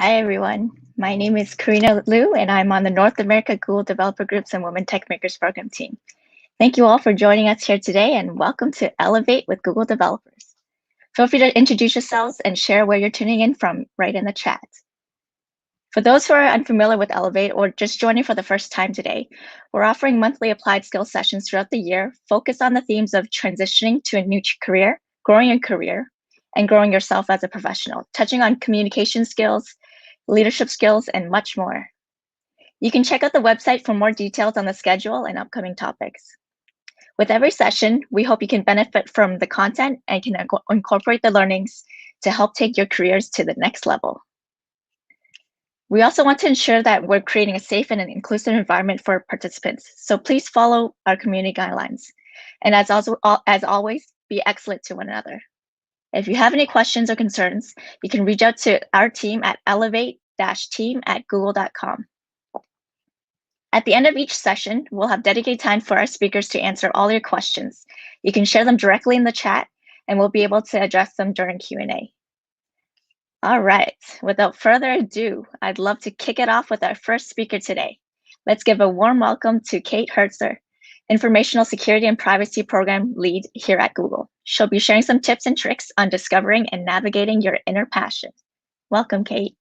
Hi, everyone. My name is Karina Liu, and I'm on the North America Google Developer Groups and Women Tech Makers program team. Thank you all for joining us here today, and welcome to Elevate with Google Developers. Feel free to introduce yourselves and share where you're tuning in from right in the chat. For those who are unfamiliar with Elevate or just joining for the first time today, we're offering monthly applied skills sessions throughout the year focused on the themes of transitioning to a new career, growing your career, and growing yourself as a professional, touching on communication skills, leadership skills, and much more. You can check out the website for more details on the schedule and upcoming topics. With every session, we hope you can benefit from the content and can incorporate the learnings to help take your careers to the next level. We also want to ensure that we're creating a safe and an inclusive environment for participants, so please follow our community guidelines. And as always, be excellent to one another. If you have any questions or concerns, you can reach out to our team at elevate-team@google.com. At the end of each session, we'll have dedicated time for our speakers to answer all your questions. You can share them directly in the chat, and we'll be able to address them during Q&A. All right, without further ado, I'd love to kick it off with our first speaker today. Let's give a warm welcome to Kate Hertzler, Informational Security and Privacy Program Lead here at Google. She'll be sharing some tips and tricks on discovering and navigating your inner passion. Welcome, Kate.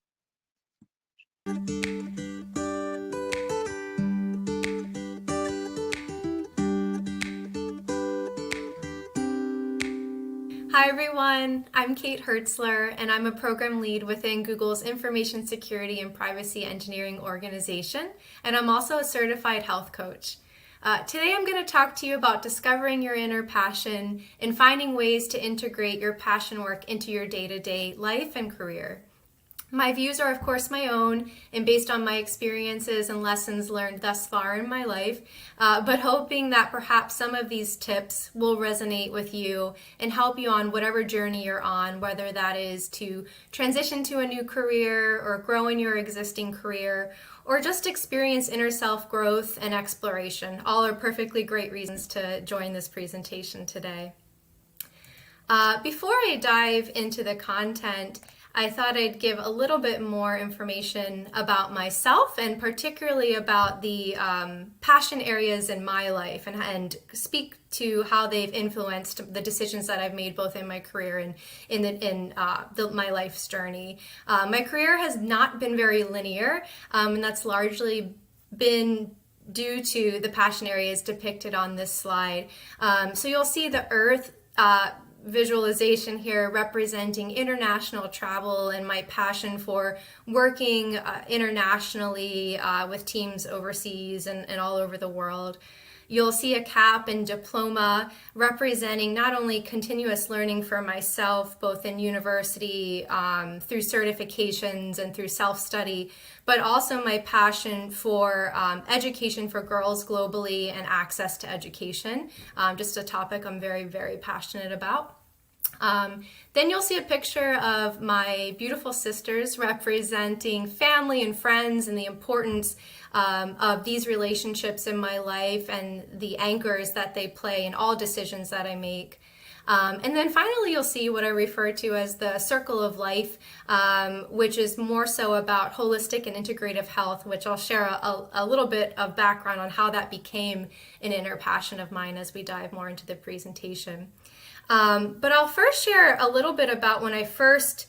Hi everyone, I'm Kate Hertzler and I'm a program lead within Google's Information Security and Privacy Engineering organization, and I'm also a certified health coach. Today I'm going to talk to you about discovering your inner passion and finding ways to integrate your passion work into your day-to-day life and career. My views are, of course, my own and based on my experiences and lessons learned thus far in my life, but hoping that perhaps some of these tips will resonate with you and help you on whatever journey you're on, whether that is to transition to a new career or grow in your existing career, or just experience inner self-growth and exploration. All are perfectly great reasons to join this presentation today. Before I dive into the content, I thought I'd give a little bit more information about myself and particularly about the passion areas in my life and speak to how they've influenced the decisions that I've made both in my career and in my life's journey. My career has not been very linear, and that's largely been due to the passion areas depicted on this slide. So you'll see the Earth visualization here representing international travel and my passion for working internationally with teams overseas and all over the world. You'll see a cap and diploma representing not only continuous learning for myself, both in university, through certifications and through self-study, but also my passion for education for girls globally and access to education, just a topic I'm very, very passionate about. Then you'll see a picture of my beautiful sisters representing family and friends and the importance of these relationships in my life and the anchors that they play in all decisions that I make. And then finally, you'll see what I refer to as the circle of life, which is more so about holistic and integrative health, which I'll share a little bit of background on how that became an inner passion of mine as we dive more into the presentation. But I'll first share a little bit about when I first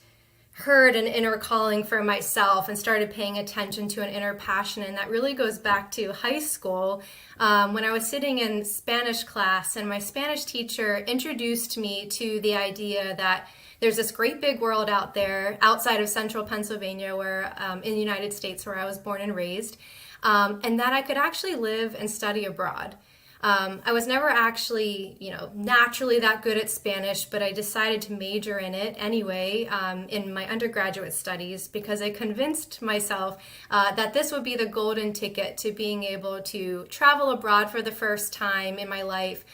heard an inner calling for myself and started paying attention to an inner passion, and that really goes back to high school when I was sitting in Spanish class and my Spanish teacher introduced me to the idea that there's this great big world out there outside of central Pennsylvania where in the United States where I was born and raised, and that I could actually live and study abroad. I was never actually, naturally that good at Spanish, but I decided to major in it anyway in my undergraduate studies because I convinced myself that this would be the golden ticket to being able to travel abroad for the first time in my life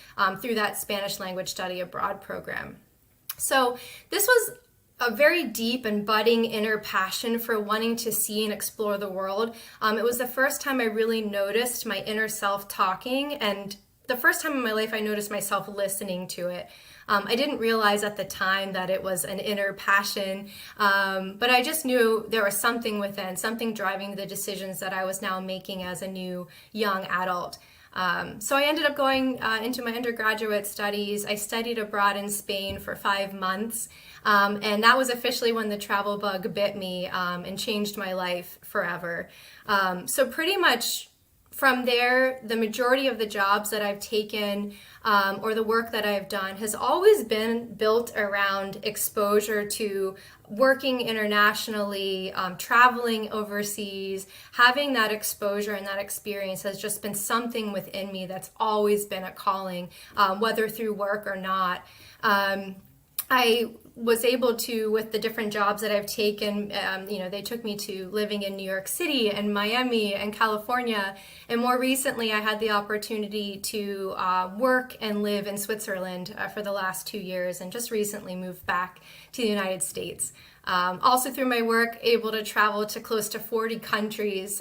through that Spanish language study abroad program. So this was a very deep and budding inner passion for wanting to see and explore the world. It was the first time I really noticed my inner self talking and the first time in my life I noticed myself listening to it. I didn't realize at the time that it was an inner passion, but I just knew there was something within, something driving the decisions that I was now making as a new young adult. So I ended up going into my undergraduate studies. I studied abroad in Spain for 5 months, and that was officially when the travel bug bit me and changed my life forever. So pretty much from there, the majority of the jobs that I've taken or the work that I've done has always been built around exposure to working internationally, traveling overseas. Having that exposure and that experience has just been something within me that's always been a calling, whether through work or not. I was able to, with the different jobs that I've taken, they took me to living in New York City and Miami and California. And more recently, I had the opportunity to work and live in Switzerland for the last 2 years, and just recently moved back to the United States. Also through my work, able to travel to close to 40 countries.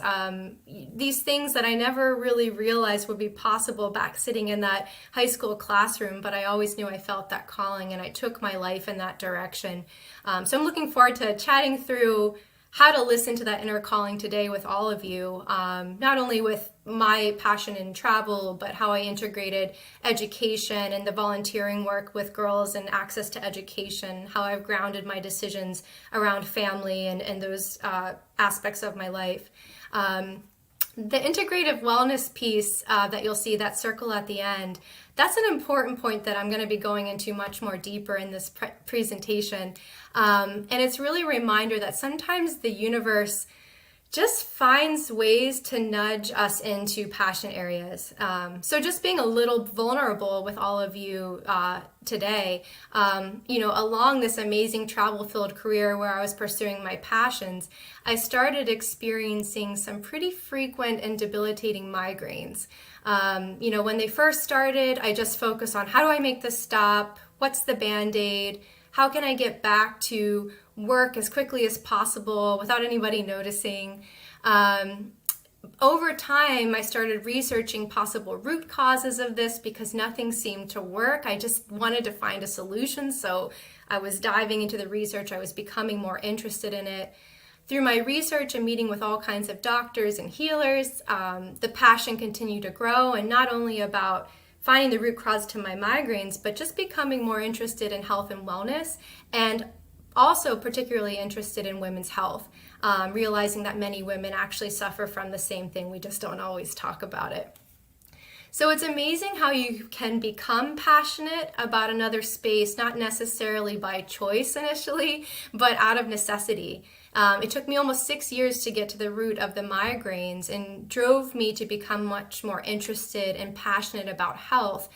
These things that I never really realized would be possible back sitting in that high school classroom, but I always knew I felt that calling, and I took my life in that direction. So I'm looking forward to chatting through how to listen to that inner calling today with all of you, not only with my passion in travel, but how I integrated education and the volunteering work with girls and access to education, how I've grounded my decisions around family and those aspects of my life. The integrative wellness piece that you'll see, that circle at the end, that's an important point that I'm going to be going into much more deeper in this presentation. And it's really a reminder that sometimes the universe just finds ways to nudge us into passion areas. So just being a little vulnerable with all of you today, along this amazing travel-filled career where I was pursuing my passions, I started experiencing some pretty frequent and debilitating migraines. When they first started, I just focused on how do I make this stop? What's the Band-Aid? How can I get back to work as quickly as possible without anybody noticing? Over time, I started researching possible root causes of this because nothing seemed to work. I just wanted to find a solution, so I was diving into the research. I was becoming more interested in it. Through my research and meeting with all kinds of doctors and healers, the passion continued to grow, and not only about finding the root cause to my migraines, but just becoming more interested in health and wellness, and also particularly interested in women's health, realizing that many women actually suffer from the same thing. We just don't always talk about it. So it's amazing how you can become passionate about another space, not necessarily by choice initially, but out of necessity. It took me almost 6 years to get to the root of the migraines, and drove me to become much more interested and passionate about health.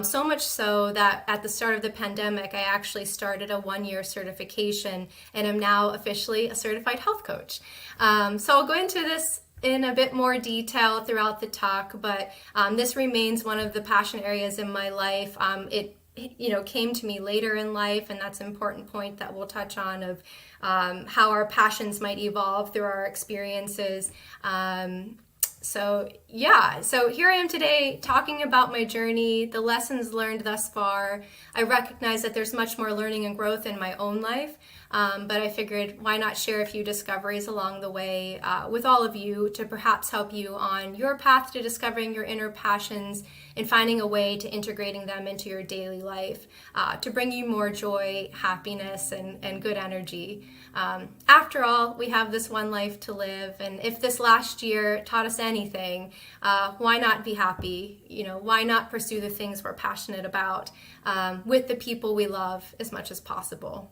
So much so that at the start of the pandemic, I actually started a 1-year certification and am now officially a certified health coach. So I'll go into this in a bit more detail throughout the talk, but this remains one of the passion areas in my life. It came to me later in life, and that's an important point that we'll touch on of how our passions might evolve through our experiences. So here I am today talking about my journey, the lessons learned thus far. I recognize that there's much more learning and growth in my own life, but I figured why not share a few discoveries along the way with all of you to perhaps help you on your path to discovering your inner passions and finding a way to integrating them into your daily life to bring you more joy, happiness, and good energy. After all, we have this one life to live, and if this last year taught us anything, why not be happy? Why not pursue the things we're passionate about with the people we love as much as possible?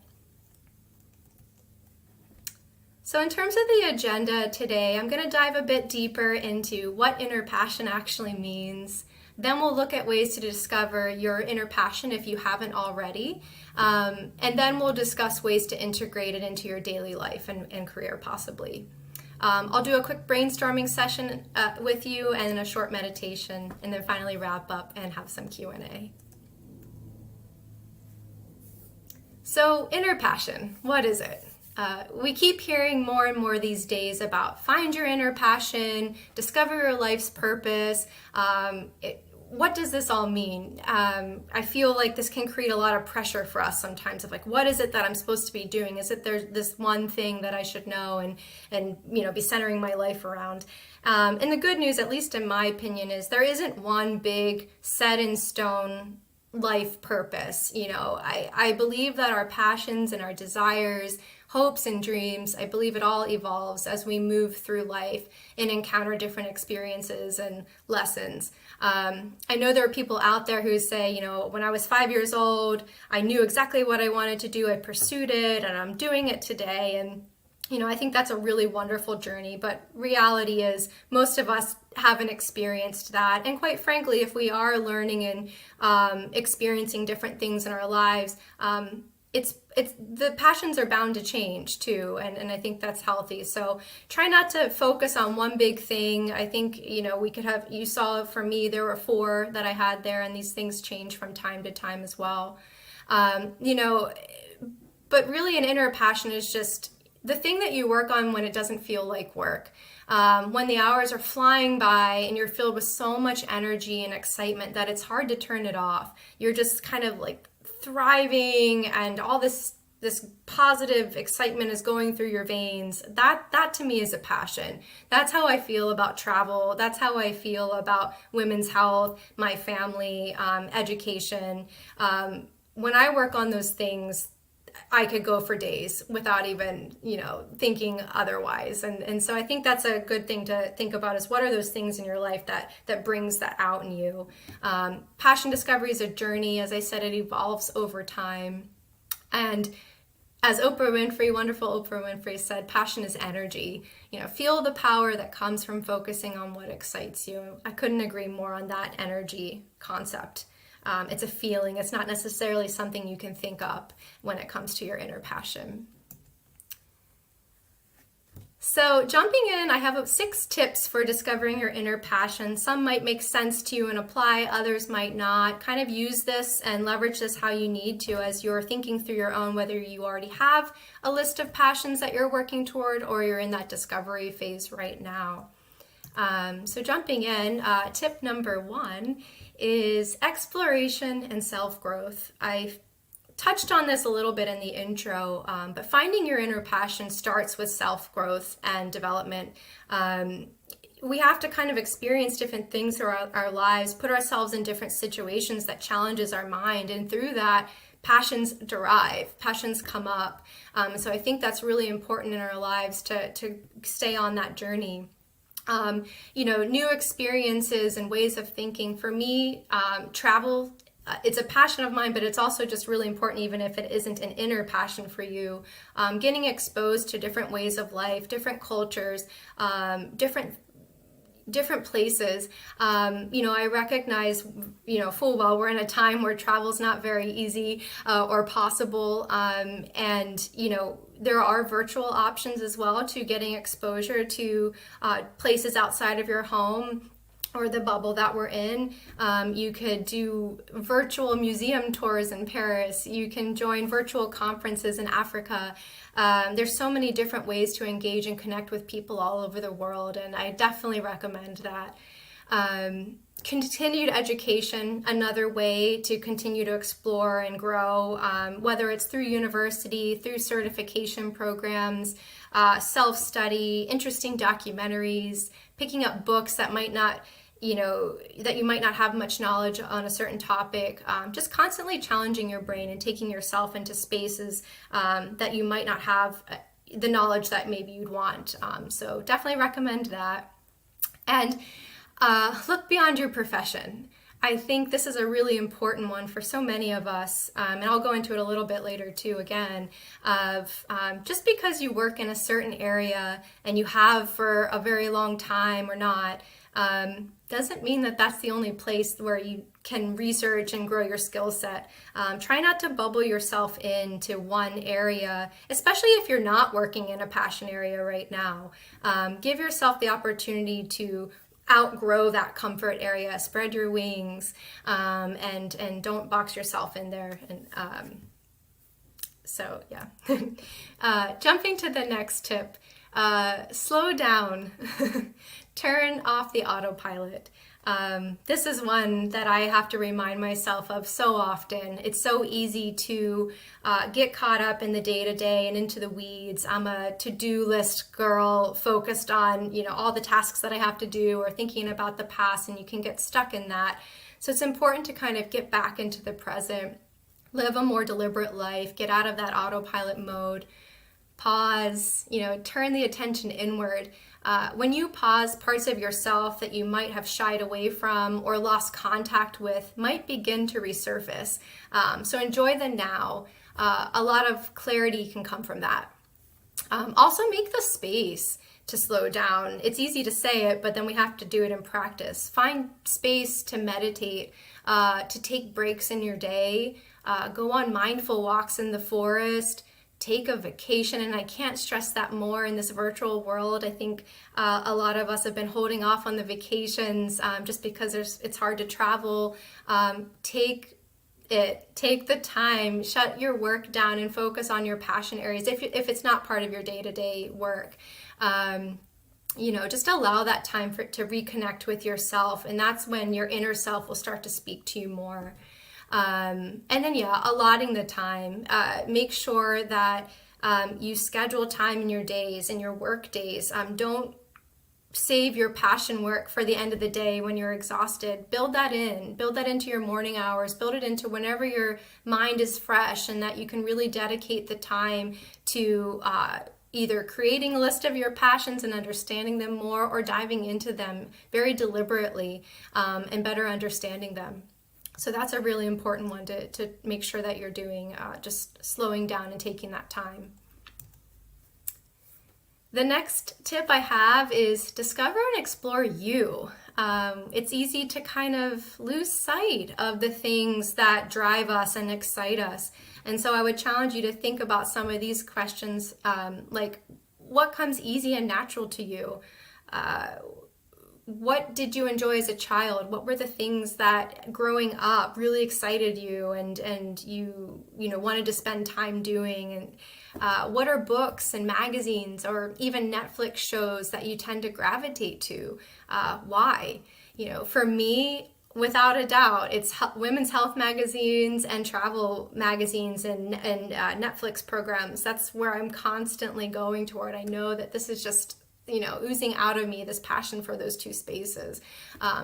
So in terms of the agenda today, I'm going to dive a bit deeper into what inner passion actually means. Then we'll look at ways to discover your inner passion if you haven't already. And then we'll discuss ways to integrate it into your daily life and career possibly. I'll do a quick brainstorming session with you and a short meditation, and then finally wrap up and have some Q&A. So inner passion, what is it? We keep hearing more and more these days about find your inner passion, discover your life's purpose. what does this all mean? I feel like this can create a lot of pressure for us sometimes of like, what is it that I'm supposed to be doing? Is it there's this one thing that I should know and be centering my life around? And the good news, at least in my opinion, is there isn't one big set in stone life purpose. I believe that our passions and our desires, hopes and dreams, I believe it all evolves as we move through life and encounter different experiences and lessons. I know there are people out there who say, when I was 5 years old, I knew exactly what I wanted to do. I pursued it and I'm doing it today. And I think that's a really wonderful journey, but reality is most of us haven't experienced that. And quite frankly, if we are learning and experiencing different things in our lives, it's the passions are bound to change too, and I think that's healthy. So try not to focus on one big thing. I think we could have, you saw for me there were 4 that I had there, and these things change from time to time as well. But really an inner passion is just the thing that you work on when it doesn't feel like work. When the hours are flying by and you're filled with so much energy and excitement that it's hard to turn it off. You're just kind of like thriving and all this positive excitement is going through your veins. That to me is a passion. That's how I feel about travel. That's how I feel about women's health, my family, education. When I work on those things, I could go for days without even, thinking otherwise. And so I think that's a good thing to think about, is what are those things in your life that brings that out in you. Passion discovery is a journey. As I said, it evolves over time. And as wonderful Oprah Winfrey said, passion is energy. Feel the power that comes from focusing on what excites you. I couldn't agree more on that energy concept. It's a feeling. It's not necessarily something you can think up when it comes to your inner passion. So jumping in, I have 6 tips for discovering your inner passion. Some might make sense to you and apply, others might not. Kind of use this and leverage this how you need to as you're thinking through your own, whether you already have a list of passions that you're working toward or you're in that discovery phase right now. So jumping in, tip number 1 is exploration and self-growth. I touched on this a little bit in the intro, but finding your inner passion starts with self-growth and development. We have to kind of experience different things throughout our lives, put ourselves in different situations that challenges our mind, and through that, passions come up. So I think that's really important in our lives to stay on that journey. New experiences and ways of thinking. For me, travel, it's a passion of mine, but it's also just really important, even if it isn't an inner passion for you. Getting exposed to different ways of life, different cultures, different places. I recognize, full well we're in a time where travel's not very easy or possible. There are virtual options as well to getting exposure to places outside of your home or the bubble that we're in. You could do virtual museum tours in Paris. You can join virtual conferences in Africa. There's so many different ways to engage and connect with people all over the world, and I definitely recommend that. Continued education, another way to continue to explore and grow, whether it's through university, through certification programs, self-study, interesting documentaries, picking up books that might not, that you might not have much knowledge on a certain topic, just constantly challenging your brain and taking yourself into spaces that you might not have the knowledge that maybe you'd want. So definitely recommend that. And look beyond your profession. I think this is a really important one for so many of us, and I'll go into it a little bit later too again, of just because you work in a certain area and you have for a very long time or not, doesn't mean that that's the only place where you can research and grow your skill set. Try not to bubble yourself into one area, especially if you're not working in a passion area right now. Give yourself the opportunity to outgrow that comfort area, spread your wings, and don't box yourself in there. And so yeah. Jumping to the next tip, slow down. Turn off the autopilot. This is one that I have to remind myself of so often. It's so easy to get caught up in the day-to-day and into the weeds. I'm a to-do list girl focused on, all the tasks that I have to do or thinking about the past, and you can get stuck in that. So it's important to kind of get back into the present, live a more deliberate life, get out of that autopilot mode, pause, turn the attention inward. When you pause, parts of yourself that you might have shied away from or lost contact with might begin to resurface. So enjoy the now. A lot of clarity can come from that. Also make the space to slow down. It's easy to say it, but then we have to do it in practice. Find space to meditate, to take breaks in your day, go on mindful walks in the forest, take a vacation. And I can't stress that more in this virtual world. I think a lot of us have been holding off on the vacations just because it's hard to travel. Take the time, shut your work down and focus on your passion areas if it's not part of your day-to-day work. Just allow that time to reconnect with yourself, and that's when your inner self will start to speak to you more. And then, allotting the time. Make sure that you schedule time in your days, in your work days. Don't save your passion work for the end of the day when you're exhausted. Build that into your morning hours, build it into whenever your mind is fresh, and that you can really dedicate the time to either creating a list of your passions and understanding them more, or diving into them very deliberately and better understanding them. So that's a really important one to make sure that you're doing, just slowing down and taking that time. The next tip I have is discover and explore you. It's easy to kind of lose sight of the things that drive us and excite us. And so I would challenge you to think about some of these questions, like what comes easy and natural to you? What did you enjoy as a child? What were the things that growing up really excited you and you wanted to spend time doing? And what are books and magazines or even Netflix shows that you tend to gravitate to? Why? For me, without a doubt, it's women's health magazines and travel magazines and Netflix programs. That's where I'm constantly going toward. I know that this is just oozing out of me, this passion for those two spaces.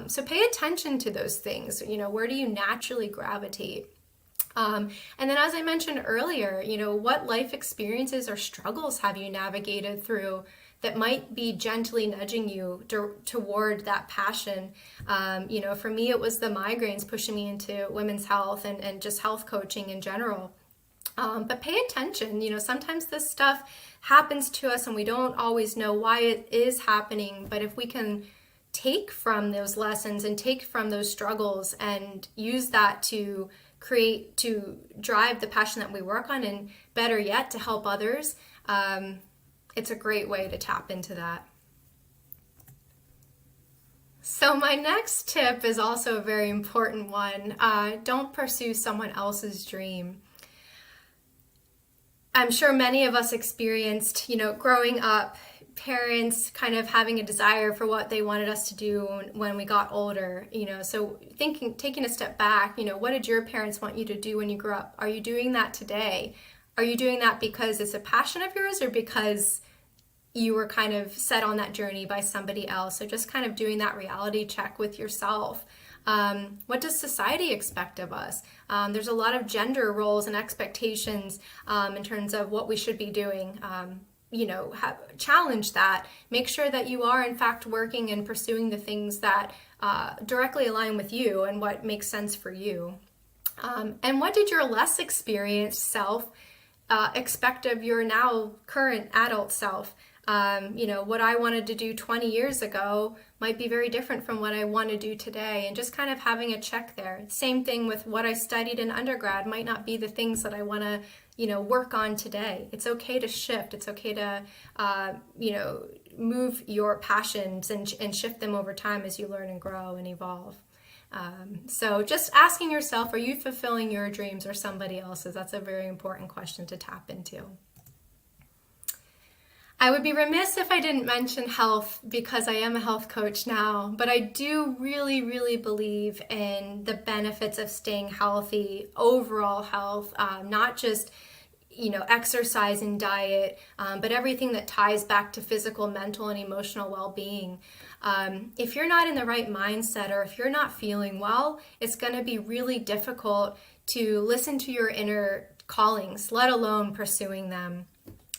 So pay attention to those things. Where do you naturally gravitate? And then, as I mentioned earlier, what life experiences or struggles have you navigated through that might be gently nudging you toward that passion? For me, it was the migraines pushing me into women's health and just health coaching in general. But pay attention. Sometimes this stuff happens to us and we don't always know why it is happening. But if we can take from those lessons and take from those struggles and use that to drive the passion that we work on, and better yet, to help others, it's a great way to tap into that. So my next tip is also a very important one. Don't pursue someone else's dream. I'm sure many of us experienced, growing up, parents kind of having a desire for what they wanted us to do when we got older, so taking a step back, what did your parents want you to do when you grew up? Are you doing that today? Are you doing that because it's a passion of yours, or because you were kind of set on that journey by somebody else? So just kind of doing that reality check with yourself. What does society expect of us? There's a lot of gender roles and expectations in terms of what we should be doing. Challenge that. Make sure that you are in fact working and pursuing the things that directly align with you and what makes sense for you. And what did your less experienced self expect of your now current adult self? What I wanted to do 20 years ago might be very different from what I want to do today, and just kind of having a check there. Same thing with what I studied in undergrad might not be the things that I want to, work on today. It's okay to shift. It's okay to, move your passions and shift them over time as you learn and grow and evolve. So just asking yourself, are you fulfilling your dreams or somebody else's? That's a very important question to tap into. I would be remiss if I didn't mention health because I am a health coach now, but I do really, really believe in the benefits of staying healthy, overall health, not just exercise and diet, but everything that ties back to physical, mental, and emotional well-being. If you're not in the right mindset or if you're not feeling well, it's going to be really difficult to listen to your inner callings, let alone pursuing them.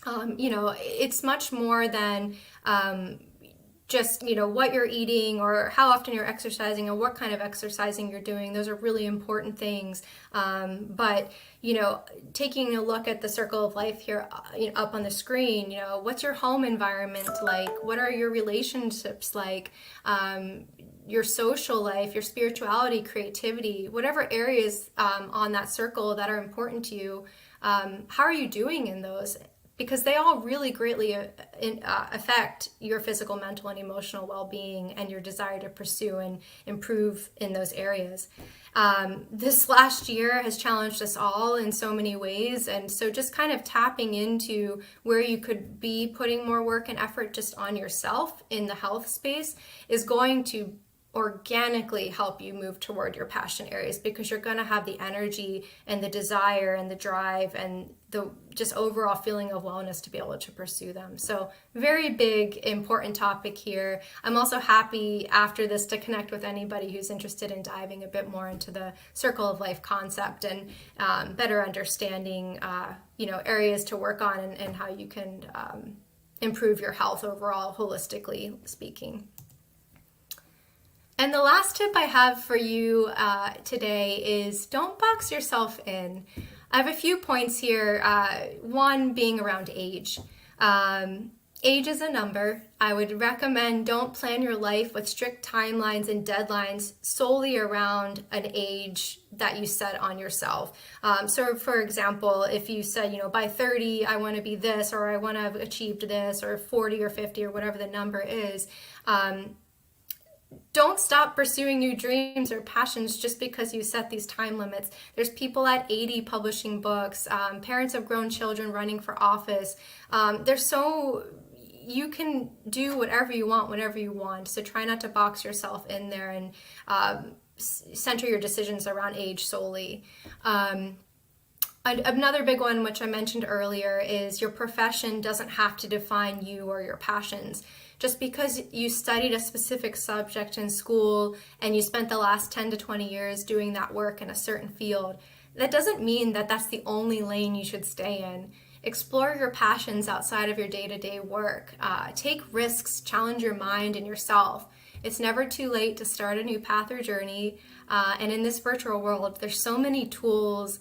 It's much more than just what you're eating or how often you're exercising or what kind of exercising you're doing. Those are really important things, but taking a look at the circle of life here up on the screen, what's your home environment like, what are your relationships like, your social life, your spirituality, creativity, whatever areas on that circle that are important to you, how are you doing in those? Because they all really greatly affect your physical, mental, and emotional well-being and your desire to pursue and improve in those areas. This last year has challenged us all in so many ways, and so just kind of tapping into where you could be putting more work and effort just on yourself in the health space is going to organically help you move toward your passion areas, because you're going to have the energy and the desire and the drive and the just overall feeling of wellness to be able to pursue them. So very big, important topic here. I'm also happy after this to connect with anybody who's interested in diving a bit more into the circle of life concept and better understanding areas to work on and how you can improve your health overall, holistically speaking. And the last tip I have for you today is don't box yourself in. I have a few points here, one being around age. Age is a number. I would recommend don't plan your life with strict timelines and deadlines solely around an age that you set on yourself. So for example, if you said, by 30, I want to be this, or I want to have achieved this, or 40 or 50 or whatever the number is, don't stop pursuing new dreams or passions just because you set these time limits. There's people at 80 publishing books, parents of grown children running for office. You can do whatever you want, whenever you want. So try not to box yourself in there and center your decisions around age solely. Another big one, which I mentioned earlier, is your profession doesn't have to define you or your passions. Just because you studied a specific subject in school and you spent the last 10 to 20 years doing that work in a certain field, that doesn't mean that that's the only lane you should stay in. Explore your passions outside of your day-to-day work. Take risks, challenge your mind and yourself. It's never too late to start a new path or journey. And in this virtual world, there's so many tools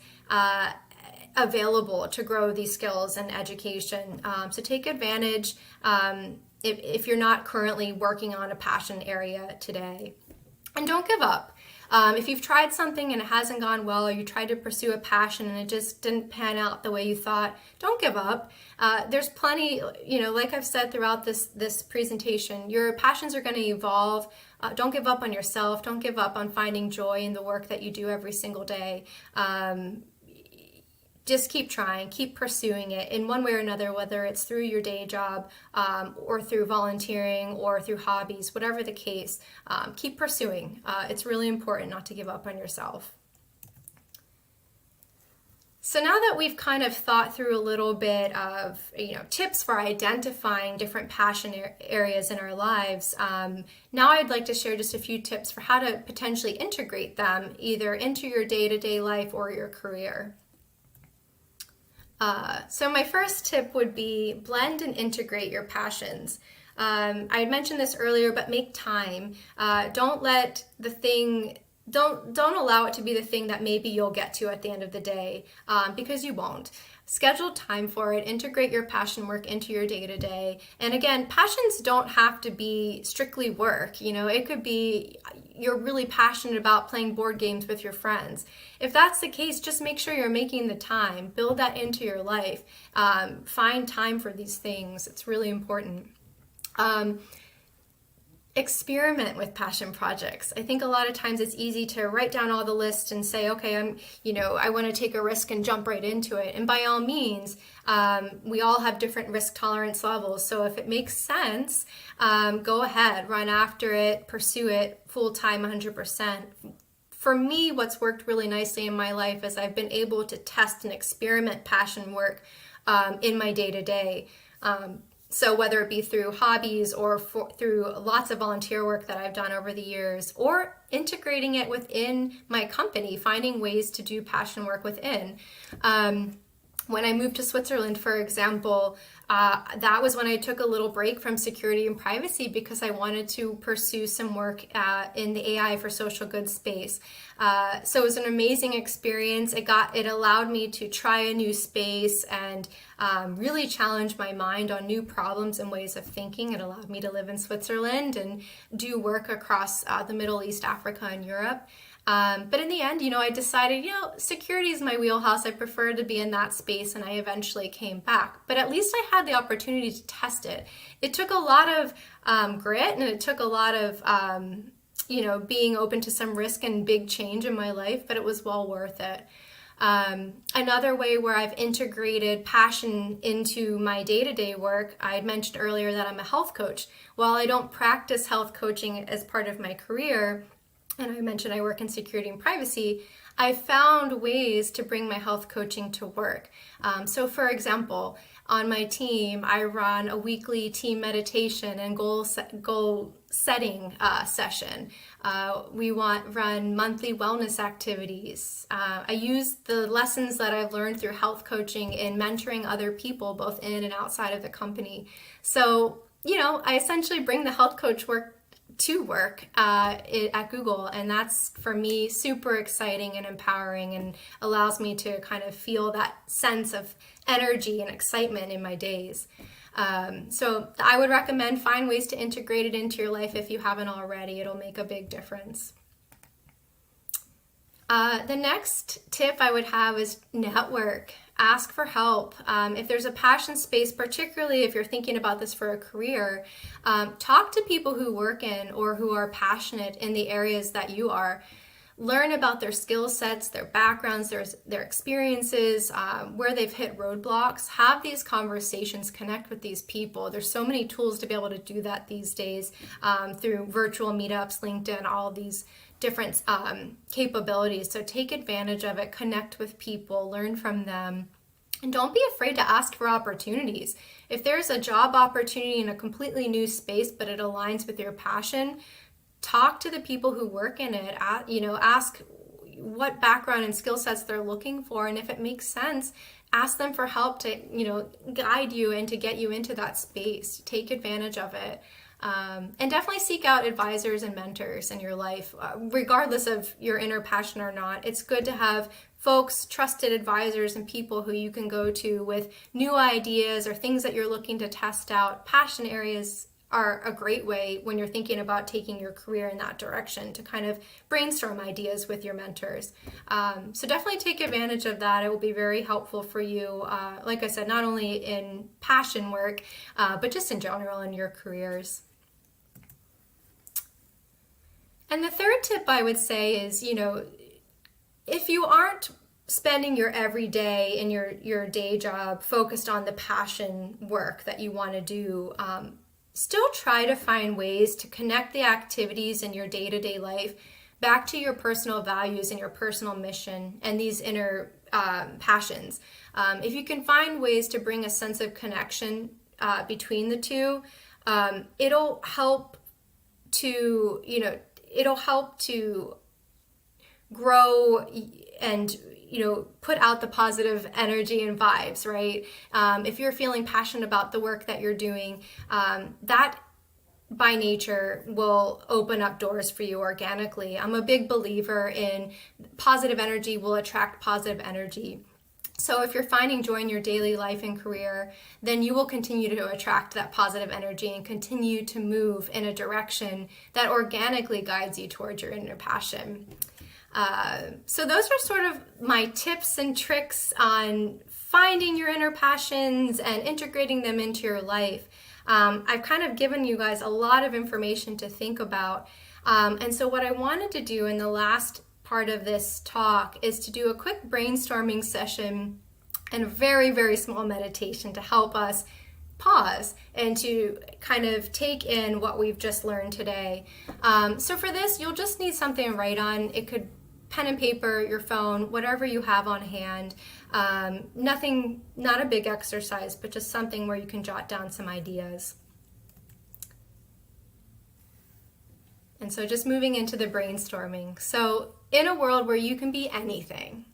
available to grow these skills and education. So take advantage if you're not currently working on a passion area today. And don't give up. If you've tried something and it hasn't gone well, or you tried to pursue a passion and it just didn't pan out the way you thought, don't give up. There's plenty, like I've said throughout this presentation, your passions are going to evolve. Don't give up on yourself. Don't give up on finding joy in the work that you do every single day. Just keep trying, keep pursuing it in one way or another, whether it's through your day job or through volunteering or through hobbies, whatever the case, keep pursuing. It's really important not to give up on yourself. So now that we've kind of thought through a little bit of tips for identifying different passion areas in our lives, now I'd like to share just a few tips for how to potentially integrate them either into your day-to-day life or your career. So my first tip would be blend and integrate your passions. I had mentioned this earlier, but make time. Don't allow it to be the thing that maybe you'll get to at the end of the day, because you won't. Schedule time for it. Integrate your passion work into your day-to-day. And again, passions don't have to be strictly work. It could be you're really passionate about playing board games with your friends. If that's the case, just make sure you're making the time. Build that into your life. Find time for these things. It's really important. experiment with passion projects. I think a lot of times it's easy to write down all the lists and say, okay, I want to take a risk and jump right into it. And by all means, we all have different risk tolerance levels. So if it makes sense, go ahead, run after it, pursue it full time, 100%. For me, what's worked really nicely in my life is I've been able to test and experiment passion work in my day-to-day. So whether it be through hobbies or through lots of volunteer work that I've done over the years, or integrating it within my company, finding ways to do passion work within. When I moved to Switzerland, for example, that was when I took a little break from security and privacy because I wanted to pursue some work in the AI for social good space. So it was an amazing experience. It allowed me to try a new space and really challenge my mind on new problems and ways of thinking. It allowed me to live in Switzerland and do work across the Middle East, Africa, and Europe. But in the end, I decided, security is my wheelhouse. I prefer to be in that space, and I eventually came back. But at least I had the opportunity to test it. It took a lot of grit, and it took a lot of, being open to some risk and big change in my life, but it was well worth it. Another way where I've integrated passion into my day-to-day work, I had mentioned earlier that I'm a health coach. While I don't practice health coaching as part of my career, and I mentioned I work in security and privacy, I found ways to bring my health coaching to work. So for example, on my team, I run a weekly team meditation and goal setting session. We run monthly wellness activities. I use the lessons that I've learned through health coaching in mentoring other people, both in and outside of the company. So, I essentially bring the health coach work to work at Google, and that's for me super exciting and empowering, and allows me to kind of feel that sense of energy and excitement in my days. So I would recommend find ways to integrate it into your life if you haven't already. It'll make a big difference. The next tip I would have is network. Ask for help. If there's a passion space, particularly if you're thinking about this for a career, talk to people who work in or who are passionate in the areas that you are. Learn about their skill sets, their backgrounds, their experiences, where they've hit roadblocks. Have these conversations, connect with these people. There's so many tools to be able to do that these days through virtual meetups, LinkedIn, all of these different capabilities. So take advantage of it, connect with people, learn from them, and don't be afraid to ask for opportunities. If there's a job opportunity in a completely new space, but it aligns with your passion, talk to the people who work in it. Ask what background and skill sets they're looking for, and if it makes sense, ask them for help to guide you and to get you into that space. Take advantage of it. And definitely seek out advisors and mentors in your life, regardless of your inner passion or not. It's good to have folks, trusted advisors, and people who you can go to with new ideas or things that you're looking to test out. Passion areas are a great way when you're thinking about taking your career in that direction to kind of brainstorm ideas with your mentors. So definitely take advantage of that. It will be very helpful for you, like I said, not only in passion work, but just in general in your careers. And the third tip I would say is, if you aren't spending your everyday and your day job focused on the passion work that you want to do, still try to find ways to connect the activities in your day-to-day life back to your personal values and your personal mission and these inner passions. If you can find ways to bring a sense of connection between the two, it'll help to grow and put out the positive energy and vibes, right? If you're feeling passionate about the work that you're doing, that by nature will open up doors for you organically. I'm a big believer in positive energy will attract positive energy. So if you're finding joy in your daily life and career, then you will continue to attract that positive energy and continue to move in a direction that organically guides you towards your inner passion. So those are sort of my tips and tricks on finding your inner passions and integrating them into your life. I've kind of given you guys a lot of information to think about. And so what I wanted to do in the last part of this talk is to do a quick brainstorming session and a very, very small meditation to help us pause and to kind of take in what we've just learned today. So for this, you'll just need something to write on. It could pen and paper, your phone, whatever you have on hand. Nothing, not a big exercise, but just something where you can jot down some ideas. And so just moving into the brainstorming. So in a world where you can be anything,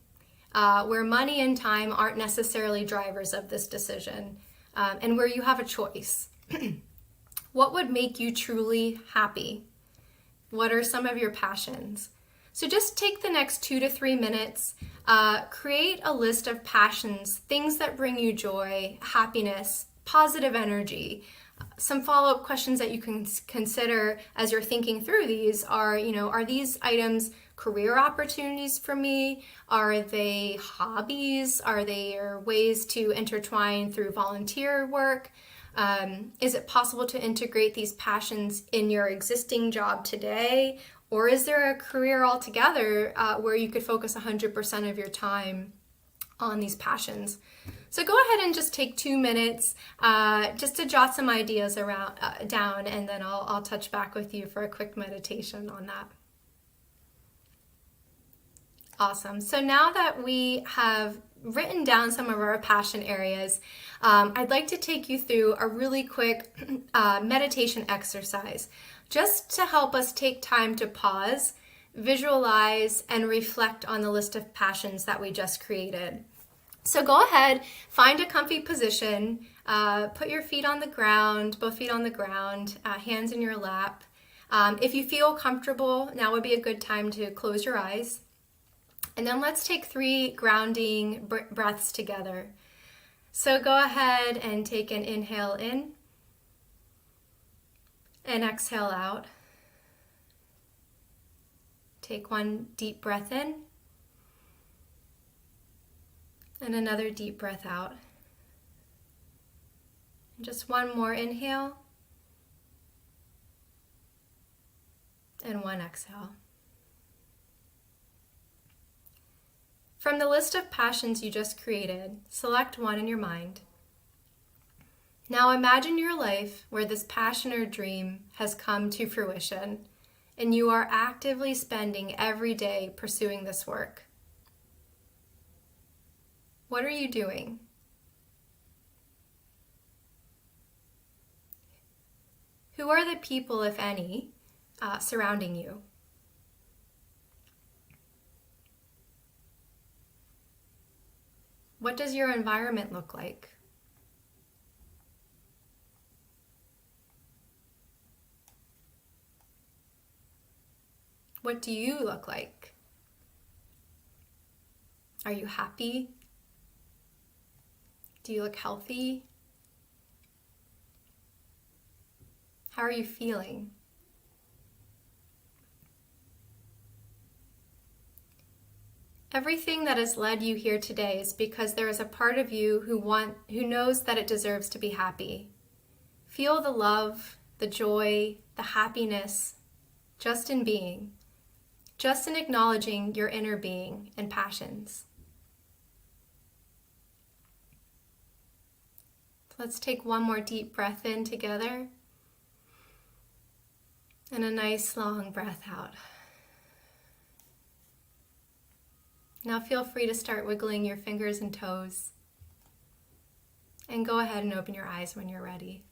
where money and time aren't necessarily drivers of this decision, and where you have a choice, what would make you truly happy? What are some of your passions? So just take the next 2 to 3 minutes, create a list of passions, things that bring you joy, happiness, positive energy. Some follow-up questions that you can consider as you're thinking through these are, are these items career opportunities for me? Are they hobbies? Are they ways to intertwine through volunteer work? Is it possible to integrate these passions in your existing job today? Or is there a career altogether where you could focus 100% of your time on these passions? So go ahead and just take 2 minutes just to jot some ideas around down, and then I'll touch back with you for a quick meditation on that. Awesome. So now that we have written down some of our passion areas, I'd like to take you through a really quick meditation exercise just to help us take time to pause, visualize, and reflect on the list of passions that we just created. So go ahead, find a comfy position, put your feet on the ground, both feet on the ground, hands in your lap. If you feel comfortable, now would be a good time to close your eyes. And then let's take 3 grounding breaths together. So go ahead and take an inhale in and exhale out. Take 1 deep breath in and another deep breath out. And just 1 more inhale and 1 exhale. From the list of passions you just created, select one in your mind. Now imagine your life where this passion or dream has come to fruition, and you are actively spending every day pursuing this work. What are you doing? Who are the people, if any, surrounding you? What does your environment look like? What do you look like? Are you happy? Do you look healthy? How are you feeling? Everything that has led you here today is because there is a part of you who knows that it deserves to be happy. Feel the love, the joy, the happiness, just in being, just in acknowledging your inner being and passions. Let's take 1 more deep breath in together and a nice long breath out. Now feel free to start wiggling your fingers and toes, and go ahead and open your eyes when you're ready.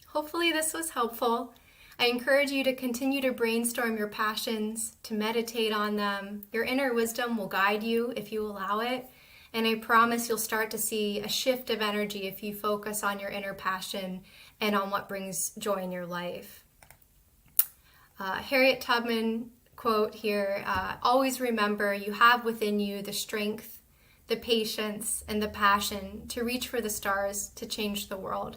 Hopefully this was helpful. I encourage you to continue to brainstorm your passions, to meditate on them. Your inner wisdom will guide you if you allow it, and I promise you'll start to see a shift of energy if you focus on your inner passion and on what brings joy in your life. Harriet Tubman quote here, always remember you have within you the strength, the patience, and the passion to reach for the stars to change the world.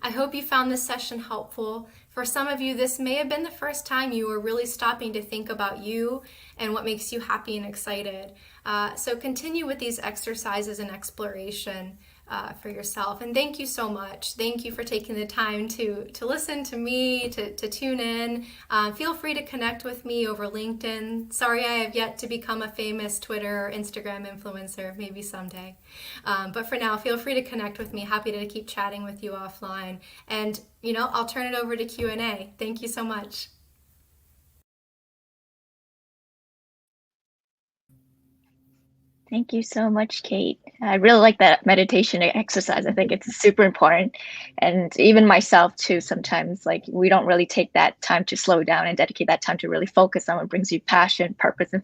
I hope you found this session helpful. For some of you, this may have been the first time you were really stopping to think about you and what makes you happy and excited. So continue with these exercises and exploration. for yourself. And thank you so much. Thank you for taking the time to listen to me, to tune in. Feel free to connect with me over LinkedIn. Sorry, I have yet to become a famous Twitter or Instagram influencer, maybe someday. But for now, feel free to connect with me. Happy to keep chatting with you offline. And, I'll turn it over to Q&A. Thank you so much. Thank you so much, Kate. I really like that meditation exercise. I think it's super important. And even myself too, sometimes like we don't really take that time to slow down and dedicate that time to really focus on what brings you passion, purpose, and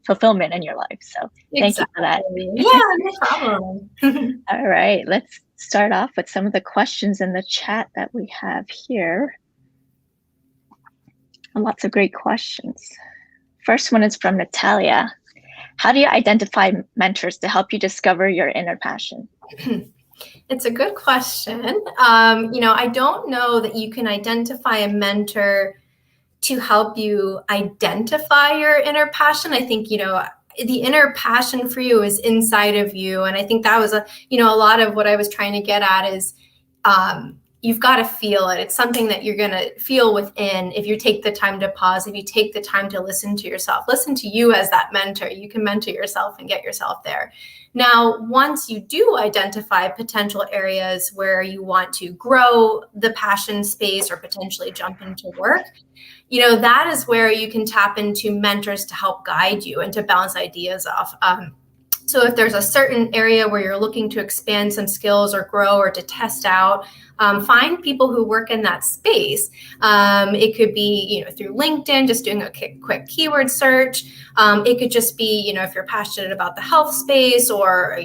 fulfillment in your life. So thank you for that. Yeah, no problem. All right, let's start off with some of the questions in the chat that we have here. Lots of great questions. First one is from Natalia. How do you identify mentors to help you discover your inner passion? It's a good question. I don't know that you can identify a mentor to help you identify your inner passion. I think, the inner passion for you is inside of you. And I think that was a lot of what I was trying to get at is you've got to feel it. It's something that you're going to feel within if you take the time to pause, if you take the time to listen to yourself, listen to you as that mentor. You can mentor yourself and get yourself there. Now, once you do identify potential areas where you want to grow the passion space or potentially jump into work, that is where you can tap into mentors to help guide you and to bounce ideas off. So if there's a certain area where you're looking to expand some skills or grow or to test out, find people who work in that space. It could be, through LinkedIn, just doing a quick keyword search. It could just be, if you're passionate about the health space or,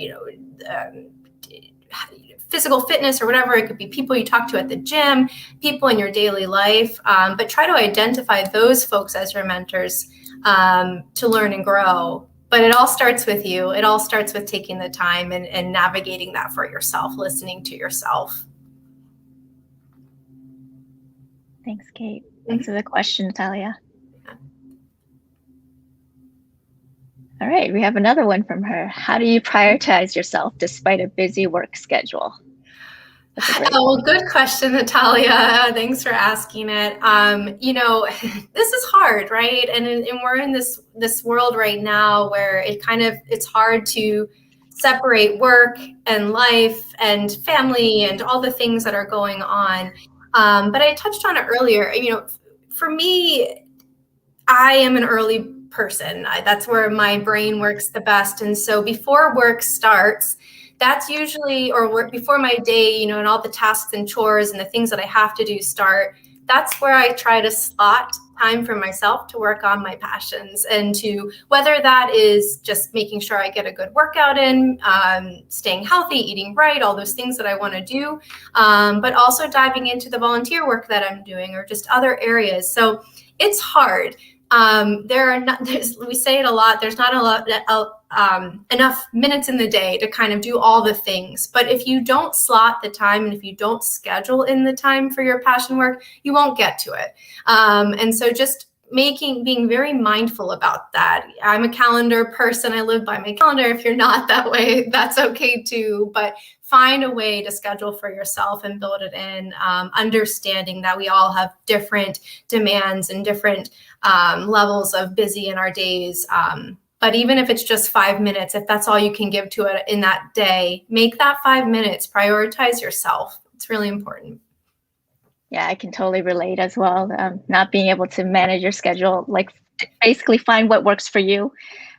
physical fitness or whatever. It could be people you talk to at the gym, people in your daily life, but try to identify those folks as your mentors to learn and grow. But it all starts with you. It all starts with taking the time and navigating that for yourself, listening to yourself. Thanks, Kate. Thanks for the question, Natalia. Yeah. All right, we have another one from her. How do you prioritize yourself despite a busy work schedule? Good question, Natalia. Thanks for asking it. This is hard, right? And we're in this world right now where it's hard to separate work and life and family and all the things that are going on. But I touched on it earlier. For me, I am an early person. That's where my brain works the best. And so before work starts, that's usually, or before my day, and all the tasks and chores and the things that I have to do start, that's where I try to slot time for myself to work on my passions and to, whether that is just making sure I get a good workout in, staying healthy, eating right, all those things that I want to do, but also diving into the volunteer work that I'm doing or just other areas. So it's hard. We say it a lot, there's not a lot, enough minutes in the day to kind of do all the things. But if you don't slot the time and if you don't schedule in the time for your passion work, you won't get to it. And so just being very mindful about that. I'm a calendar person. I live by my calendar. If you're not that way, that's okay too. But find a way to schedule for yourself and build it in, understanding that we all have different demands and different levels of busy in our days. But even if it's just 5 minutes, if that's all you can give to it in that day, make that 5 minutes, prioritize yourself. It's really important. Yeah, I can totally relate as well. Not being able to manage your schedule, like basically find what works for you.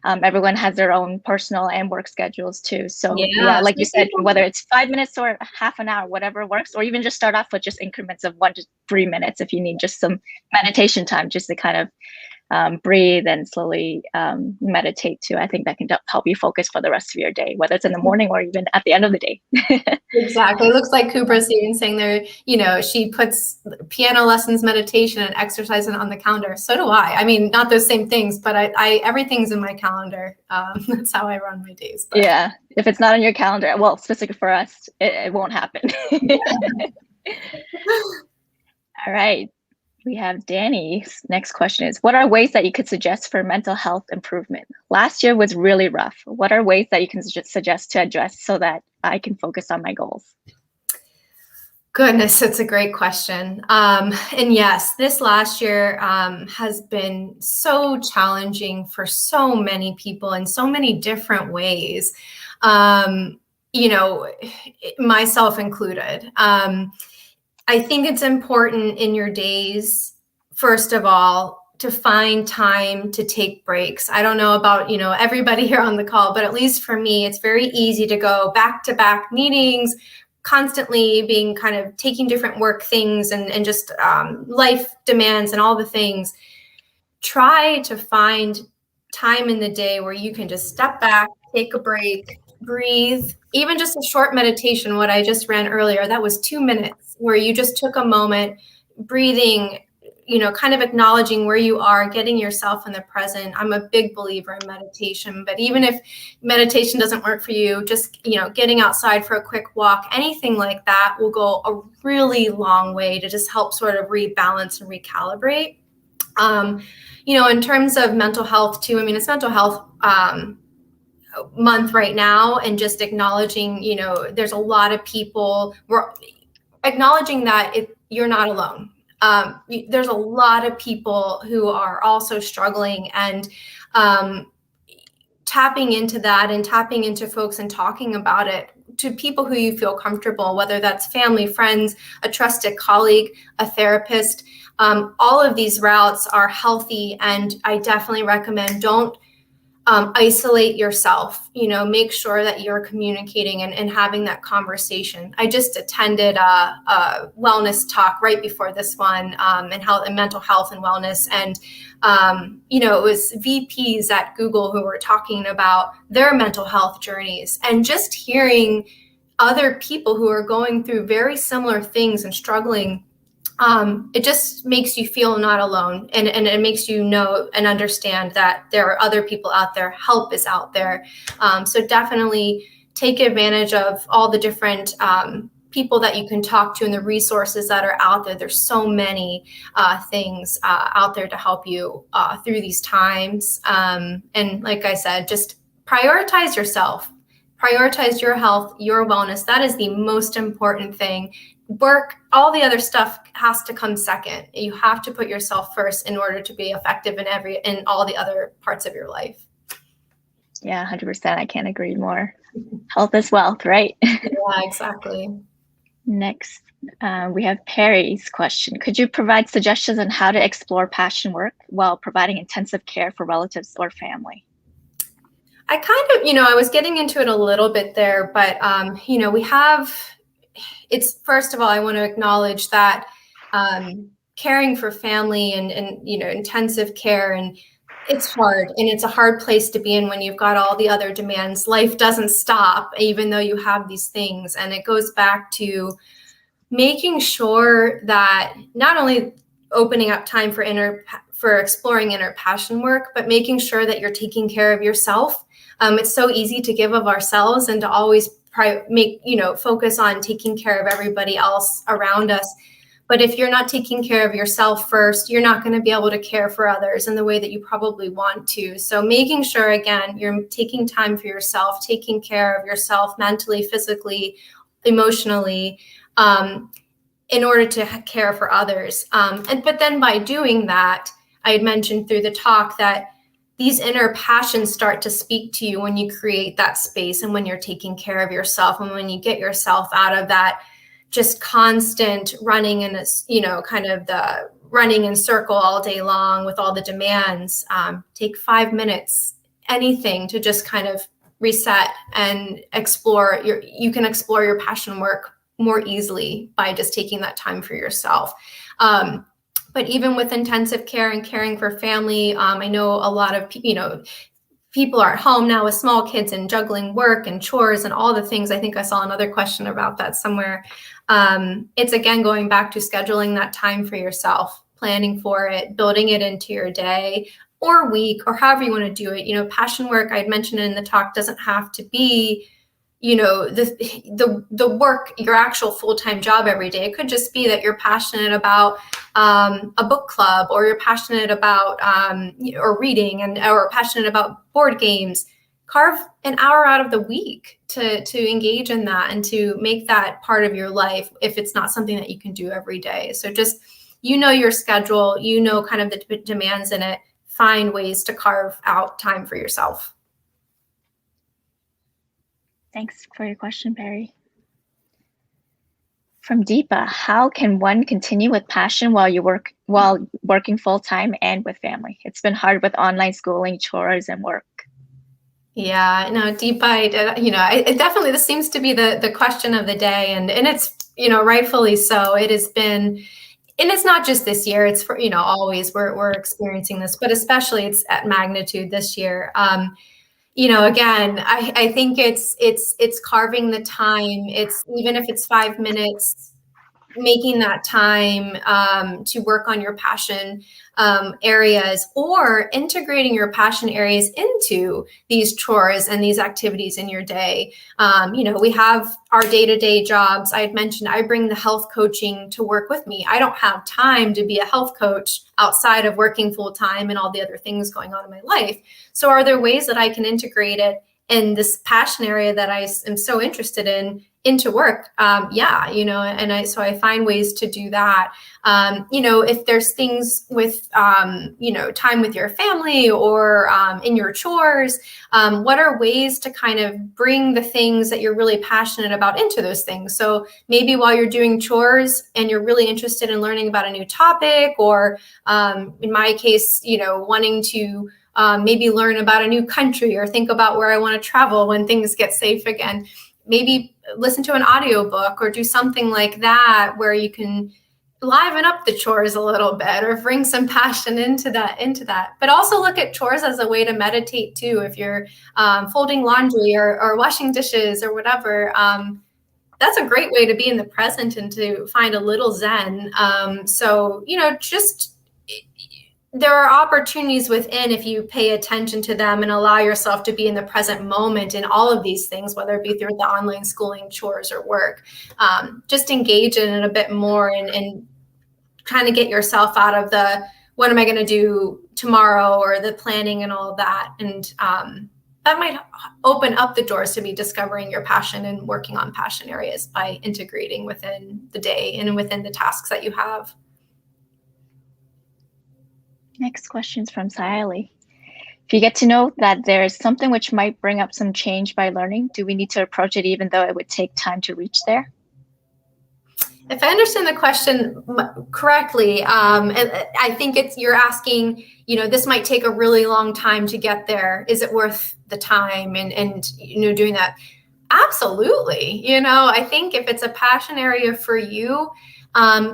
Everyone has their own personal and work schedules too. So yeah, like you said, whether it's 5 minutes or half an hour, whatever works, or even just start off with just increments of 1 to 3 minutes if you need just some meditation time, just to kind of breathe and slowly meditate too. I think that can help you focus for the rest of your day, whether it's in the morning or even at the end of the day. Exactly. It looks like Kubra's even saying there, she puts piano lessons, meditation, and exercise on the calendar. So do I. I mean, not those same things, but I everything's in my calendar. That's how I run my days. But. Yeah. If it's not on your calendar, well, specific for us, it won't happen. All right. We have Danny's next question is, what are ways that you could suggest for mental health improvement? Last year was really rough. What are ways that you can suggest to address so that I can focus on my goals? Goodness, that's a great question. And yes, this last year has been so challenging for so many people in so many different ways, you know, myself included. I think it's important in your days, first of all, to find time to take breaks. I don't know about, everybody here on the call, but at least for me, it's very easy to go back to back meetings, constantly being kind of taking different work things and just life demands and all the things. Try to find time in the day where you can just step back, take a break, breathe, even just a short meditation. What I just ran earlier, that was 2 minutes where you just took a moment, breathing, kind of acknowledging where you are, getting yourself in the present. I'm a big believer in meditation, but even if meditation doesn't work for you, just, getting outside for a quick walk, anything like that will go a really long way to just help sort of rebalance and recalibrate. In terms of mental health too, it's mental health month right now, and just acknowledging, there's a lot of people, we're acknowledging that you're not alone. There's a lot of people who are also struggling, and tapping into that and tapping into folks and talking about it to people who you feel comfortable, whether that's family, friends, a trusted colleague, a therapist. All of these routes are healthy, and I definitely recommend don't isolate yourself. Make sure that you're communicating and having that conversation. I just attended a wellness talk right before this one, and mental health and wellness. And, it was VPs at Google who were talking about their mental health journeys, and just hearing other people who are going through very similar things and struggling. It just makes you feel not alone, and it makes you know and understand that there are other people out there. Help is out there. So definitely take advantage of all the different people that you can talk to and the resources that are out there. There's so many things out there to help you through these times. And like I said, just prioritize yourself. Prioritize your health, your wellness. That is the most important thing. Work, all the other stuff has to come second. You have to put yourself first in order to be effective in all the other parts of your life. Yeah, 100%. I can't agree more. Health is wealth, right? Yeah, exactly. Next, we have Perry's question. Could you provide suggestions on how to explore passion work while providing intensive care for relatives or family? I kind of, I was getting into it a little bit there, but, we have, it's, first of all, I want to acknowledge that caring for family and intensive care, and it's hard, and it's a hard place to be in when you've got all the other demands. Life doesn't stop, even though you have these things. And it goes back to making sure that not only opening up time for exploring inner passion work, but making sure that you're taking care of yourself. It's so easy to give of ourselves and to always focus on taking care of everybody else around us. But if you're not taking care of yourself first, you're not going to be able to care for others in the way that you probably want to. So making sure, again, you're taking time for yourself, taking care of yourself mentally, physically, emotionally, in order to care for others. But then by doing that, I had mentioned through the talk that these inner passions start to speak to you when you create that space, and when you're taking care of yourself, and when you get yourself out of that just constant running in kind of the running in circle all day long with all the demands. Take 5 minutes, anything, to just kind of reset and explore you can explore your passion work more easily by just taking that time for yourself. But even with intensive care and caring for family, I know a lot of people are at home now with small kids and juggling work and chores and all the things. I think I saw another question about that somewhere. It's, again, going back to scheduling that time for yourself, planning for it, building it into your day or week, or however you want to do it. Passion work, I'd mentioned in the talk, doesn't have to be the work, your actual full-time job every day. It could just be that you're passionate about a book club, or you're passionate about or reading, or passionate about board games. carve an hour out of the week to engage in that and to make that part of your life if it's not something that you can do every day. So just, your schedule, kind of the demands in it, find ways to carve out time for yourself. Thanks for your question, Perry. From Deepa, how can one continue with passion while working full-time and with family? It's been hard with online schooling, chores, and work. Yeah, no, Deepa, it definitely, this seems to be the question of the day, and it's, rightfully so. It has been, and it's not just this year, it's for, always we're experiencing this, but especially it's at magnitude this year. Again, I think it's carving the time. It's, even if it's 5 minutes, making that time to work on your passion areas, or integrating your passion areas into these chores and these activities in your day. We have our day-to-day jobs. I had mentioned I bring the health coaching to work with me. I don't have time to be a health coach outside of working full-time and all the other things going on in my life. So are there ways that I can integrate it in this passion area that I am so interested in into work? So I find ways to do that. If there's things with, time with your family or in your chores, what are ways to kind of bring the things that you're really passionate about into those things? So maybe while you're doing chores and you're really interested in learning about a new topic, or in my case, wanting to maybe learn about a new country or think about where I want to travel when things get safe again, maybe listen to an audiobook or do something like that where you can liven up the chores a little bit or bring some passion into that. But also look at chores as a way to meditate too. If you're folding laundry or washing dishes or whatever, that's a great way to be in the present and to find a little zen. There are opportunities within, if you pay attention to them and allow yourself to be in the present moment in all of these things, whether it be through the online schooling, chores, or work. Just engage in it a bit more and trying to get yourself out of the, what am I going to do tomorrow, or the planning and all of that. And that might open up the doors to be discovering your passion and working on passion areas by integrating within the day and within the tasks that you have. Next question is from Sayali. If you get to know that there is something which might bring up some change by learning, do we need to approach it even though it would take time to reach there? If I understand the question correctly, I think you're asking, this might take a really long time to get there. Is it worth the time and doing that? Absolutely. I think if it's a passion area for you,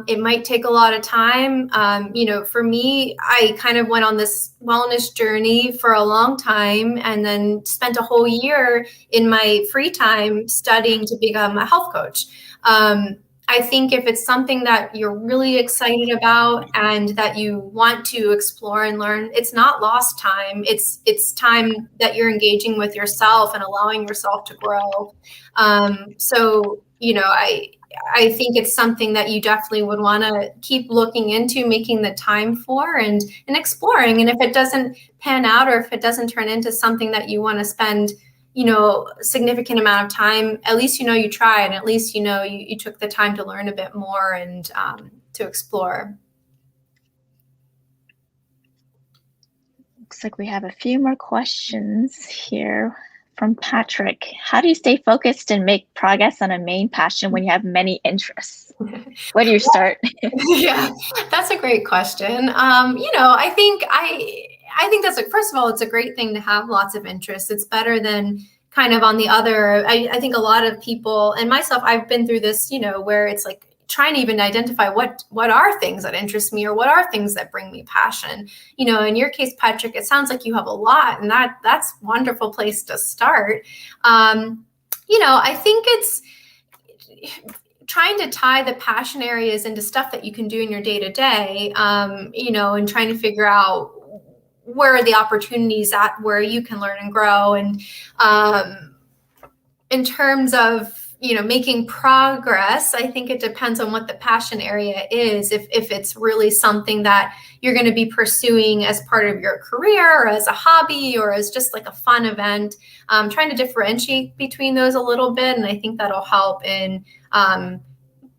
it might take a lot of time. For me, I kind of went on this wellness journey for a long time and then spent a whole year in my free time studying to become a health coach. I think if it's something that you're really excited about and that you want to explore and learn, it's not lost time. It's time that you're engaging with yourself and allowing yourself to grow. I think it's something that you definitely would want to keep looking into, making the time for and exploring. And if it doesn't pan out, or if it doesn't turn into something that you want to spend significant amount of time, at least you tried, and at least you took the time to learn a bit more and to explore. Looks like we have a few more questions here from Patrick. How do you stay focused and make progress on a main passion when you have many interests? Where do you start? Yeah, that's a great question. I think that's first of all, it's a great thing to have lots of interests. It's better than kind of on the other. I think a lot of people, and myself, I've been through this, where it's like trying to even identify what are things that interest me or what are things that bring me passion. In your case, Patrick, it sounds like you have a lot, and that's a wonderful place to start. I think it's trying to tie the passion areas into stuff that you can do in your day-to-day, and trying to figure out where are the opportunities at where you can learn and grow. And in terms of, making progress. I think it depends on what the passion area is. If it's really something that you're going to be pursuing as part of your career or as a hobby or as just like a fun event, trying to differentiate between those a little bit. And I think that'll help in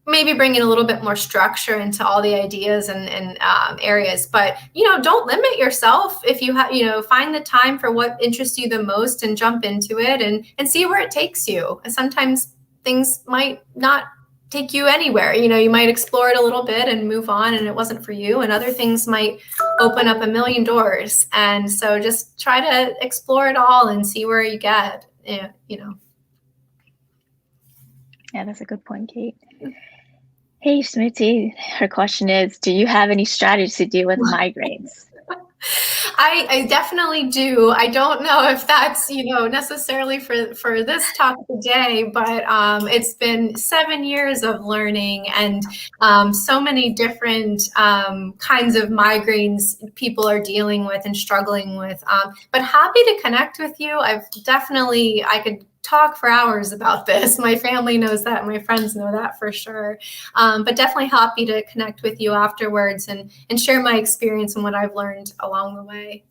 maybe bringing a little bit more structure into all the ideas and areas. But, don't limit yourself. If you have, find the time for what interests you the most and jump into it and see where it takes you. And sometimes things might not take you anywhere. You might explore it a little bit and move on and it wasn't for you. And other things might open up a million doors. And so just try to explore it all and see where you get, Yeah, that's a good point, Kate. Hey, Smriti, her question is, do you have any strategies to deal with migraines? I definitely do. I don't know if that's, necessarily for this talk today, but it's been 7 years of learning and so many different kinds of migraines people are dealing with and struggling with. But happy to connect with you. I could talk for hours about this. My family knows that. My friends know that for sure. But definitely happy to connect with you afterwards and share my experience and what I've learned along the way.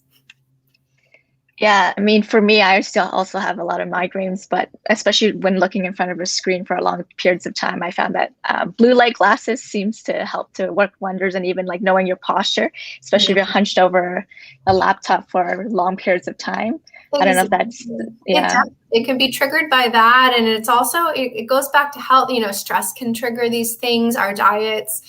Yeah, I mean, for me, I still also have a lot of migraines, but especially when looking in front of a screen for long periods of time, I found that blue light glasses seems to help to work wonders, and even like knowing your posture, especially if you're hunched over a laptop for long periods of time. I don't know if that's, yeah. It can be triggered by that. And it's also, it goes back to health, stress can trigger these things, our diets,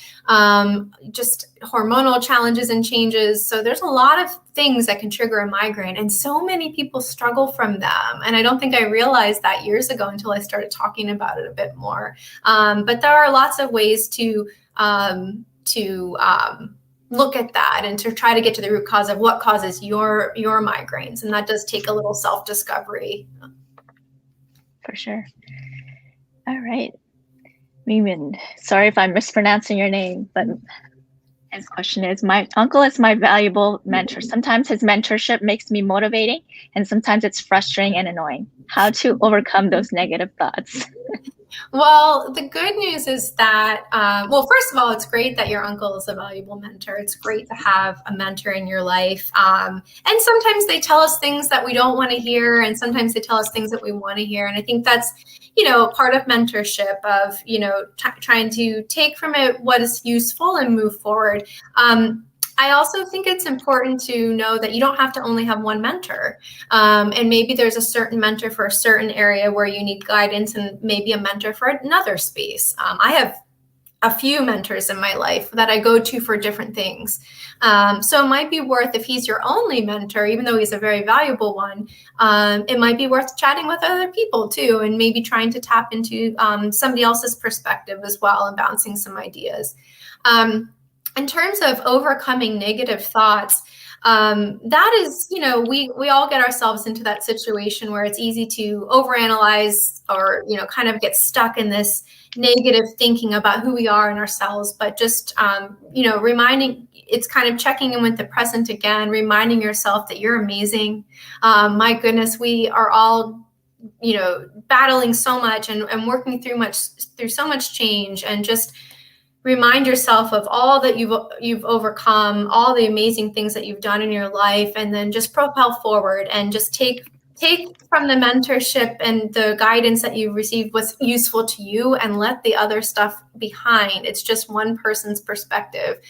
just hormonal challenges and changes. So there's a lot of things that can trigger a migraine, and so many people struggle from them. And I don't think I realized that years ago until I started talking about it a bit more. But there are lots of ways to look at that and to try to get to the root cause of what causes your migraines. And that does take a little self-discovery. For sure. All right. Meeman, sorry if I'm mispronouncing your name, but his question is, my uncle is my valuable mentor. Sometimes his mentorship makes me motivating, and sometimes it's frustrating and annoying. How to overcome those negative thoughts? Well, the good news is that, first of all, it's great that your uncle is a valuable mentor. It's great to have a mentor in your life. And sometimes they tell us things that we don't want to hear, and sometimes they tell us things that we want to hear. And I think that's, part of mentorship of, trying to take from it what is useful and move forward. I also think it's important to know that you don't have to only have one mentor. And maybe there's a certain mentor for a certain area where you need guidance, and maybe a mentor for another space. I have a few mentors in my life that I go to for different things. So it might be worth, if he's your only mentor, even though he's a very valuable one, it might be worth chatting with other people too, and maybe trying to tap into somebody else's perspective as well and bouncing some ideas. In terms of overcoming negative thoughts, that is, we all get ourselves into that situation where it's easy to overanalyze or, kind of get stuck in this negative thinking about who we are and ourselves. But just, it's kind of checking in with the present again, reminding yourself that you're amazing. My goodness, we are all battling so much and working through so much change, and just remind yourself of all that you've overcome, all the amazing things that you've done in your life, and then just propel forward and just take from the mentorship and the guidance that you received what's useful to you, and let the other stuff behind. It's just one person's perspective.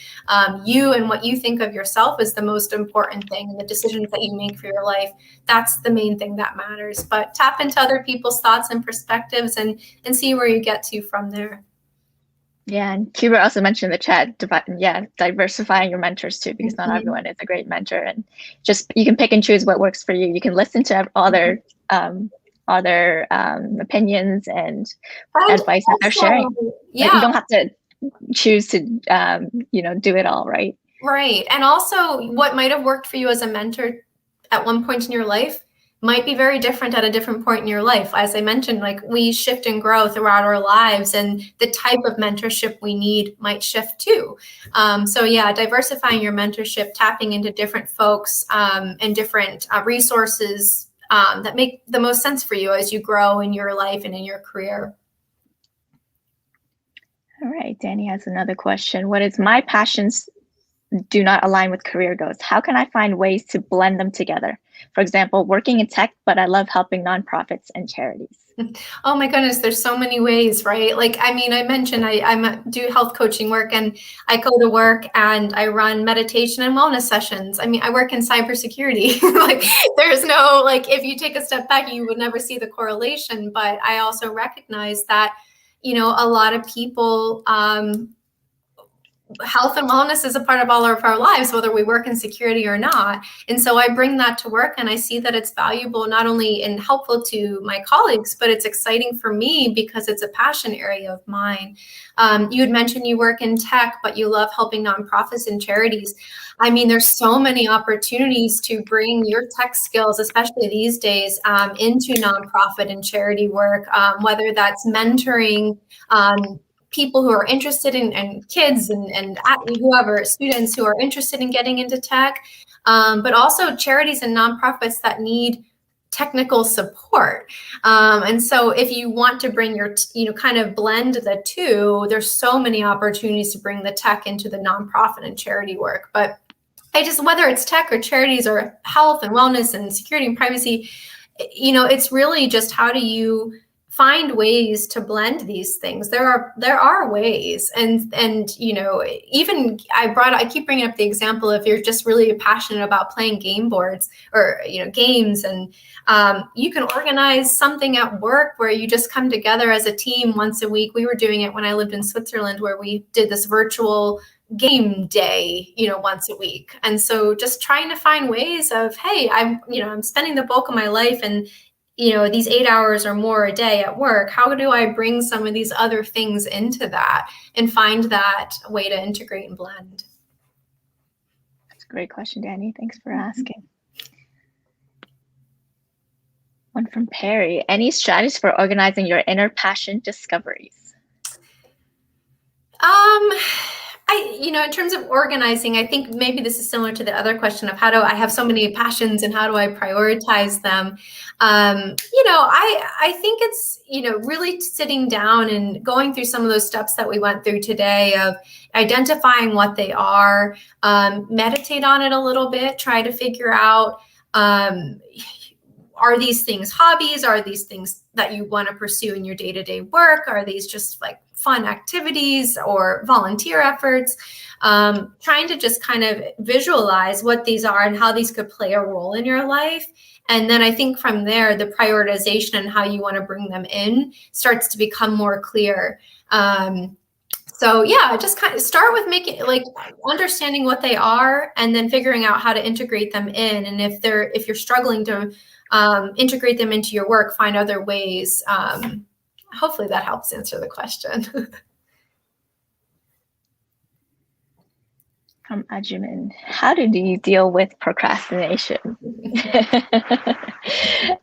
You and what you think of yourself is the most important thing, and the decisions that you make for your life, that's the main thing that matters. But tap into other people's thoughts and perspectives and see where you get to from there. Yeah, and Cuba also mentioned in the chat, diversifying your mentors too, because not everyone is a great mentor, and just you can pick and choose what works for you. You can listen to other opinions and advice that they're sharing. Yeah, like, you don't have to choose to do it all, right? Right, and also what might have worked for you as a mentor at one point in your life might be very different at a different point in your life. As I mentioned, like, we shift and grow throughout our lives, and the type of mentorship we need might shift too. So yeah, diversifying your mentorship, tapping into different folks and different resources that make the most sense for you as you grow in your life and in your career. All right, Danny has another question. What is my passions do not align with career goals? How can I find ways to blend them together? For example, working in tech, but I love helping nonprofits and charities. Oh my goodness, there's so many ways, right? Like, I mean, I mentioned I do health coaching work, and I go to work and I run meditation and wellness sessions. I mean, I work in cybersecurity. Like, there's no, like, if you take a step back, you would never see the correlation. But I also recognize that, a lot of people, health and wellness is a part of all of our lives, whether we work in security or not. And so I bring that to work, and I see that it's valuable not only and helpful to my colleagues, but it's exciting for me because it's a passion area of mine. You had mentioned you work in tech, but you love helping nonprofits and charities. I mean, there's so many opportunities to bring your tech skills, especially these days, into nonprofit and charity work, whether that's mentoring, people who are interested in kids and whoever, students who are interested in getting into tech, but also charities and nonprofits that need technical support. And so if you want to bring your, kind of blend the two, there's so many opportunities to bring the tech into the nonprofit and charity work. But whether it's tech or charities or health and wellness and security and privacy, it's really just how do you find ways to blend these things. There are ways, and even I keep bringing up the example, if you're just really passionate about playing game boards or games, and you can organize something at work where you just come together as a team once a week. We were doing it when I lived in Switzerland, where we did this virtual game day, once a week. And so just trying to find ways of, hey, I'm spending the bulk of my life and these 8 hours or more a day at work. How do I bring some of these other things into that and find that way to integrate and blend? That's a great question, Danny. Thanks for asking. One from Perry. Any strategies for organizing your inner passion discoveries? In terms of organizing, I think maybe this is similar to the other question of how do I have so many passions and how do I prioritize them? I think it's, really sitting down and going through some of those steps that we went through today of identifying what they are, meditate on it a little bit, try to figure out, are these things hobbies? Are these things that you want to pursue in your day-to-day work? Are these just like fun activities or volunteer efforts? Trying to just kind of visualize what these are and how these could play a role in your life. And then I think from there, the prioritization and how you want to bring them in starts to become more clear. So yeah, just kind of start with understanding what they are and then figuring out how to integrate them in. And if you're struggling to integrate them into your work, find other ways. Hopefully that helps answer the question. From Ajumin, how do you deal with procrastination?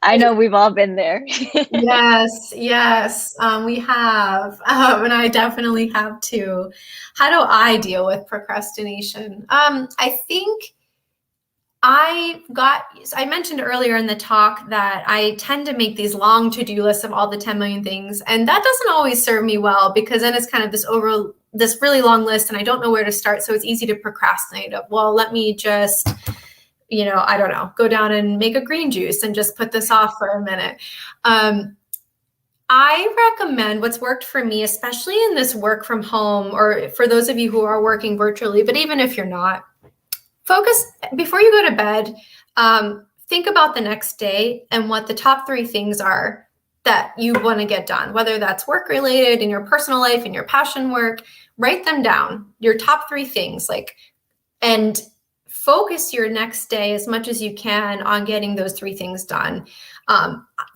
I know we've all been there. Yes, we have, and I definitely have too. How do I deal with procrastination? I think I mentioned earlier in the talk that I tend to make these long to-do lists of all the 10 million things, and that doesn't always serve me well because then it's kind of this really long list and I don't know where to start. So it's easy to procrastinate of, well, let me just, I don't know, go down and make a green juice and just put this off for a minute. I recommend what's worked for me, especially in this work from home, or for those of you who are working virtually, but even if you're not, focus before you go to bed, think about the next day and what the top 3 things are that you want to get done, whether that's work related in your personal life, in your passion work. Write them down, your top 3 things, and focus your next day as much as you can on getting those 3 things done.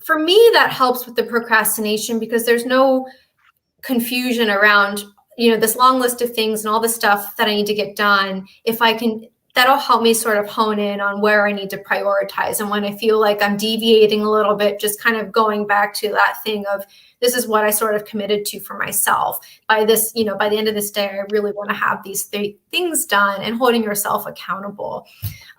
For me, that helps with the procrastination because there's no confusion around, this long list of things and all the stuff that I need to get done. That'll help me sort of hone in on where I need to prioritize. And when I feel like I'm deviating a little bit, just kind of going back to that thing of, this is what I sort of committed to for myself. By this, by the end of this day, I really want to have these 3 things done, and holding yourself accountable.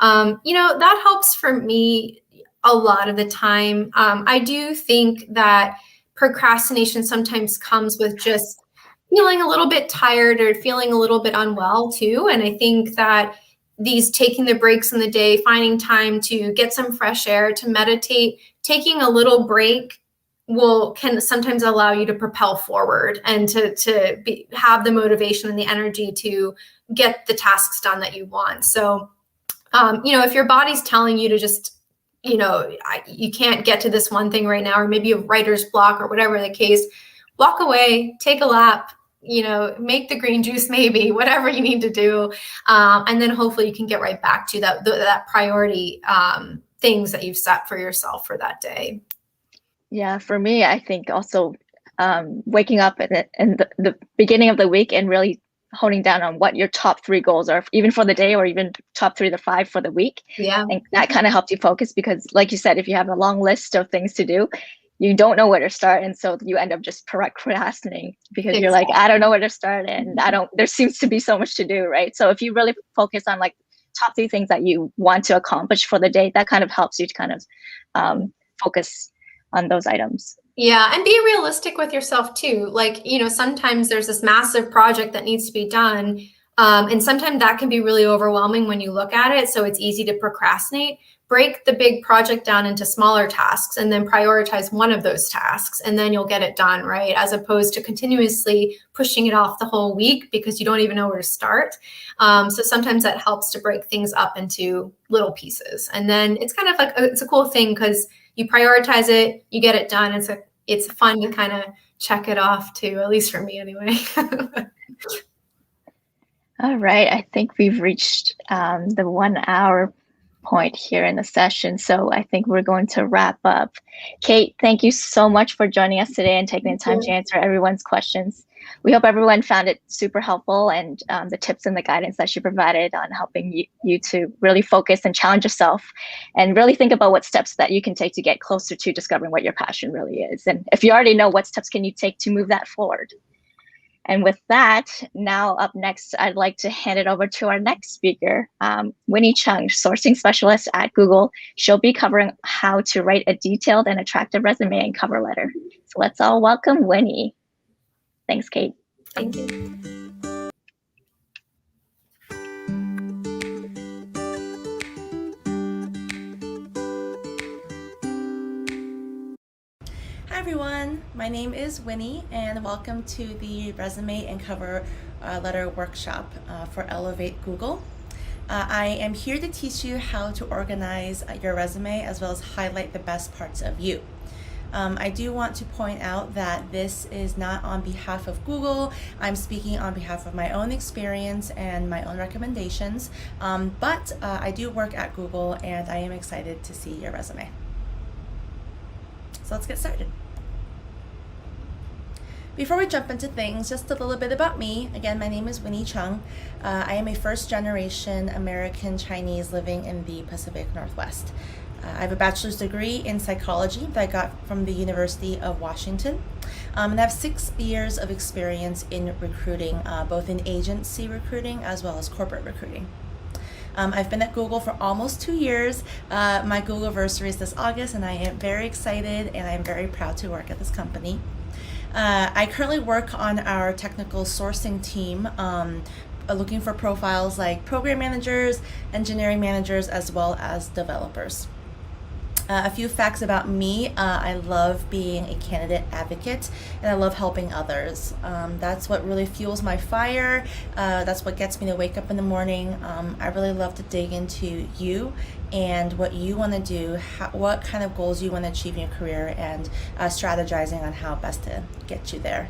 That helps for me a lot of the time. I do think that procrastination sometimes comes with just feeling a little bit tired or feeling a little bit unwell too. And I think that these taking the breaks in the day, finding time to get some fresh air, to meditate, taking a little break can sometimes allow you to propel forward and to have the motivation and the energy to get the tasks done that you want. So, if your body's telling you to just, you can't get to this one thing right now, or maybe a writer's block or whatever the case, walk away, take a lap, make the green juice, maybe whatever you need to do. And then hopefully you can get right back to that priority things that you've set for yourself for that day. Yeah, for me, I think also waking up in the beginning of the week and really honing down on what your top 3 goals are, even for the day, or even top 3 to 5 for the week. Yeah. And that kind of helps you focus, because like you said, if you have a long list of things to do, you don't know where to start. And so you end up just procrastinating because you're like, I don't know where to start. And there seems to be so much to do, right? So if you really focus on like top 3 things that you want to accomplish for the day, that kind of helps you to kind of focus on those items. Yeah, and be realistic with yourself too. Like, sometimes there's this massive project that needs to be done. And sometimes that can be really overwhelming when you look at it. So it's easy to procrastinate. Break the big project down into smaller tasks and then prioritize one of those tasks, and then you'll get it done, right? As opposed to continuously pushing it off the whole week because you don't even know where to start. So sometimes that helps to break things up into little pieces. And then it's kind of like, it's a cool thing because you prioritize it, you get it done. It's fun to kind of check it off too, at least for me anyway. All right, I think we've reached the 1 hour point here in the session. So I think we're going to wrap up. Kate, thank you so much for joining us today and taking the time to answer everyone's questions. We hope everyone found it super helpful, and the tips and the guidance that she provided on helping you to really focus and challenge yourself and really think about what steps that you can take to get closer to discovering what your passion really is. And if you already know, what steps can you take to move that forward? And with that, now up next, I'd like to hand it over to our next speaker, Winnie Cheung, sourcing specialist at Google. She'll be covering how to write a detailed and attractive resume and cover letter. So let's all welcome Winnie. Thanks, Kate. Thank you. Hi everyone, my name is Winnie and welcome to the Resume and Cover Letter Workshop for Elevate Google. I am here to teach you how to organize your resume as well as highlight the best parts of you. I do want to point out that this is not on behalf of Google. I'm speaking on behalf of my own experience and my own recommendations, but I do work at Google and I am excited to see your resume. So let's get started. Before we jump into things, just a little bit about me. Again, my name is Winnie Cheung. I am a first-generation American Chinese living in the Pacific Northwest. I have a bachelor's degree in psychology that I got from the University of Washington. And I have 6 years of experience in recruiting, both in agency recruiting as well as corporate recruiting. I've been at Google for almost 2 years. My Googleversary is this August, and I am very excited and I'm very proud to work at this company. I currently work on our technical sourcing team, looking for profiles like program managers, engineering managers, as well as developers. A few facts about me. I love being a candidate advocate and I love helping others. That's what really fuels my fire. That's what gets me to wake up in the morning. I really love to dig into you and what you want to do, what kind of goals you want to achieve in your career, and strategizing on how best to get you there.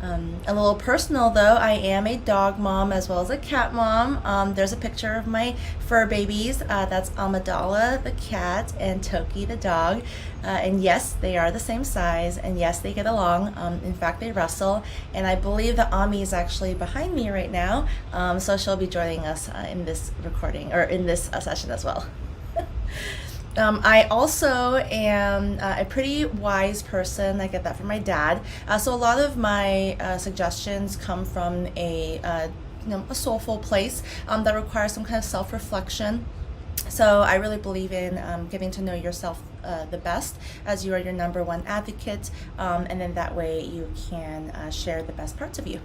A little personal though, I am a dog mom as well as a cat mom. There's a picture of my fur babies. That's Amidala the cat and Toki the dog. And yes, they are the same size, and yes, they get along. In fact, they wrestle, and I believe that Ami is actually behind me right now. So she'll be joining us in this recording, or in this session as well. I also am a pretty wise person. I get that from my dad. So a lot of my suggestions come from a soulful place that requires some kind of self-reflection. So I really believe in getting to know yourself the best, as you are your number one advocate, and then that way you can share the best parts of you.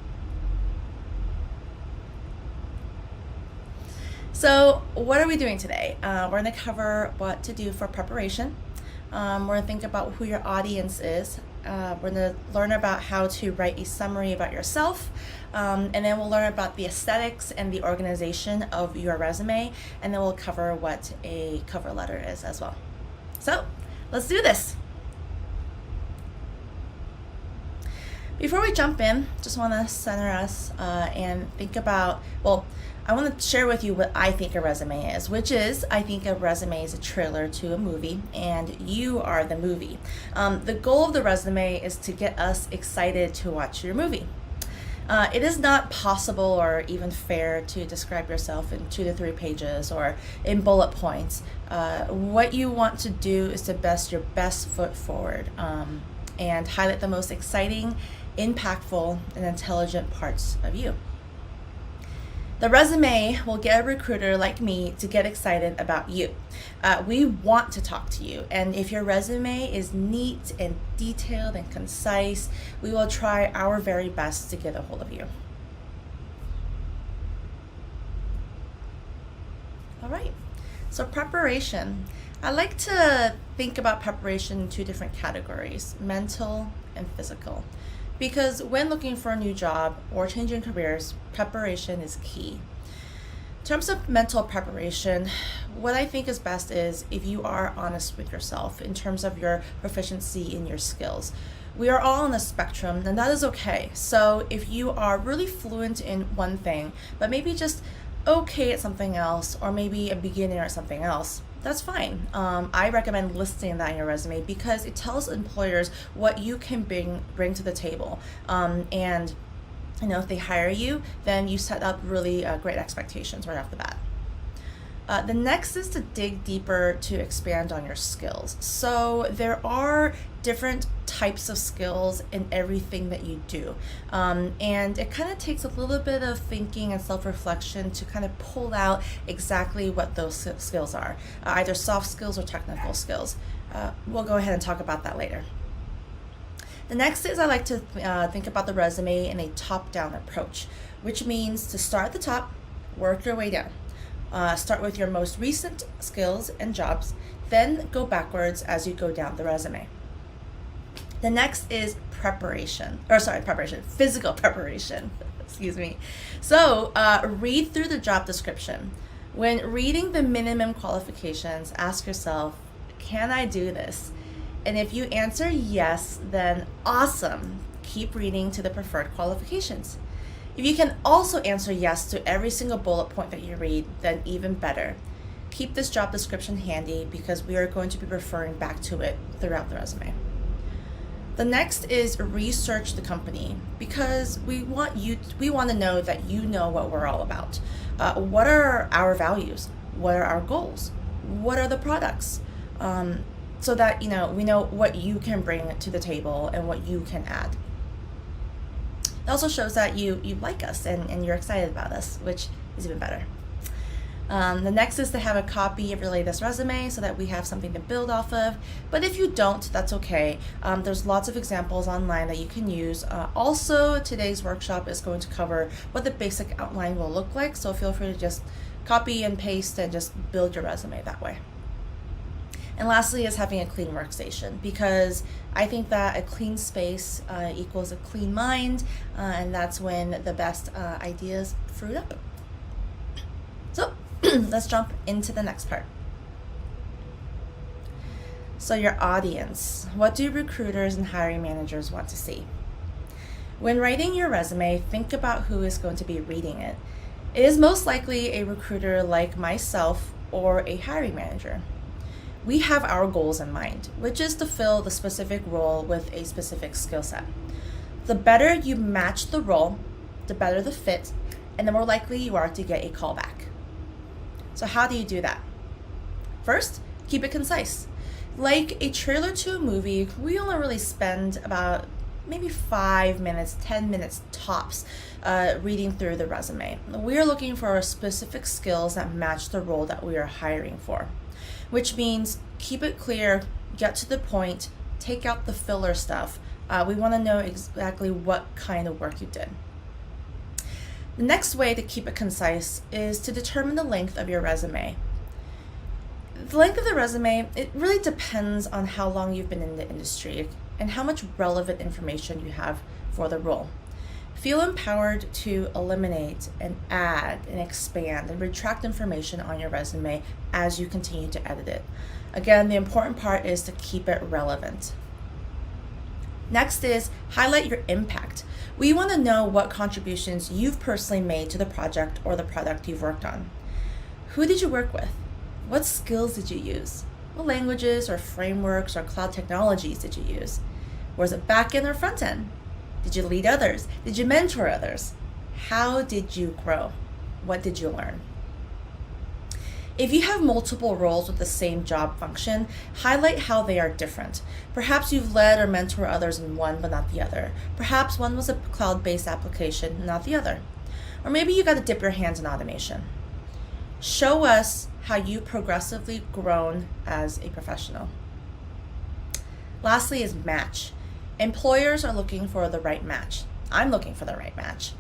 So what are we doing today? We're going to cover what to do for preparation. We're going to think about who your audience is. We're going to learn about how to write a summary about yourself, and then we'll learn about the aesthetics and the organization of your resume, and then we'll cover what a cover letter is as well. So let's do this. Before we jump in, just want to center us and think about, well, I want to share with you what I think a resume is, which is, I think a resume is a trailer to a movie, and you are the movie. The goal of the resume is to get us excited to watch your movie. It is not possible or even fair to describe yourself in 2 to 3 pages or in bullet points. What you want to do is to best your best foot forward and highlight the most exciting, impactful, and intelligent parts of you. The resume will get a recruiter like me to get excited about you. We want to talk to you, and if your resume is neat and detailed and concise, we will try our very best to get a hold of you. All right, so preparation. I like to think about preparation in 2 different categories, mental and physical. Because when looking for a new job or changing careers, preparation is key. In terms of mental preparation, what I think is best is if you are honest with yourself in terms of your proficiency in your skills. We are all on a spectrum, and that is okay. So if you are really fluent in one thing, but maybe just okay at something else, or maybe a beginner at something else, that's fine. I recommend listing that in your resume because it tells employers what you can bring to the table. And if they hire you, then you set up really great expectations right off the bat. The next is to dig deeper to expand on your skills. So there are different types of skills in everything that you do. And it kind of takes a little bit of thinking and self-reflection to kind of pull out exactly what those skills are, either soft skills or technical skills. We'll go ahead and talk about that later. The next is I like to think about the resume in a top-down approach, which means to start at the top, work your way down. Start with your most recent skills and jobs, then go backwards as you go down the resume. The next is physical preparation, excuse me. So read through the job description. When reading the minimum qualifications, ask yourself, can I do this? And if you answer yes, then awesome. Keep reading to the preferred qualifications. If you can also answer yes to every single bullet point that you read, then even better. Keep this job description handy because we are going to be referring back to it throughout the resume. The next is research the company because we want to know that you know what we're all about. What are our values? What are our goals? What are the products? So that we know what you can bring to the table and what you can add. It also shows that you like us and you're excited about us, which is even better. The next is to have a copy of your latest resume so that we have something to build off of. But if you don't, that's okay. There's lots of examples online that you can use. Also, today's workshop is going to cover what the basic outline will look like, so feel free to just copy and paste and just build your resume that way. And lastly is having a clean workstation, because I think that a clean space equals a clean mind, and that's when the best ideas fruit up. So let's jump into the next part. So your audience, what do recruiters and hiring managers want to see? When writing your resume, think about who is going to be reading it. It is most likely a recruiter like myself or a hiring manager. We have our goals in mind, which is to fill the specific role with a specific skill set. The better you match the role, the better the fit, and the more likely you are to get a call back. So how do you do that? First, keep it concise. Like a trailer to a movie, we only really spend about maybe 5 minutes, 10 minutes tops reading through the resume. We are looking for specific skills that match the role that we are hiring for, which means keep it clear get to the point, take out the filler stuff. We want to know exactly what kind of work you did. The next way to keep it concise is to determine the length of your resume. The length of the resume, it really depends on how long you've been in the industry and how much relevant information you have for the role. Feel empowered to eliminate and add and expand and retract information on your resume as you continue to edit it. Again, the important part is to keep it relevant. Next is highlight your impact. We want to know what contributions you've personally made to the project or the product you've worked on. Who did you work with? What skills did you use? What languages or frameworks or cloud technologies did you use? Was it back-end or front-end? Did you lead others? Did you mentor others? How did you grow? What did you learn? If you have multiple roles with the same job function, highlight how they are different. Perhaps you've led or mentored others in one but not the other. Perhaps one was a cloud-based application, not the other. Or maybe you got to dip your hands in automation. Show us how you've progressively grown as a professional. Lastly is match. Employers are looking for the right match. I'm looking for the right match.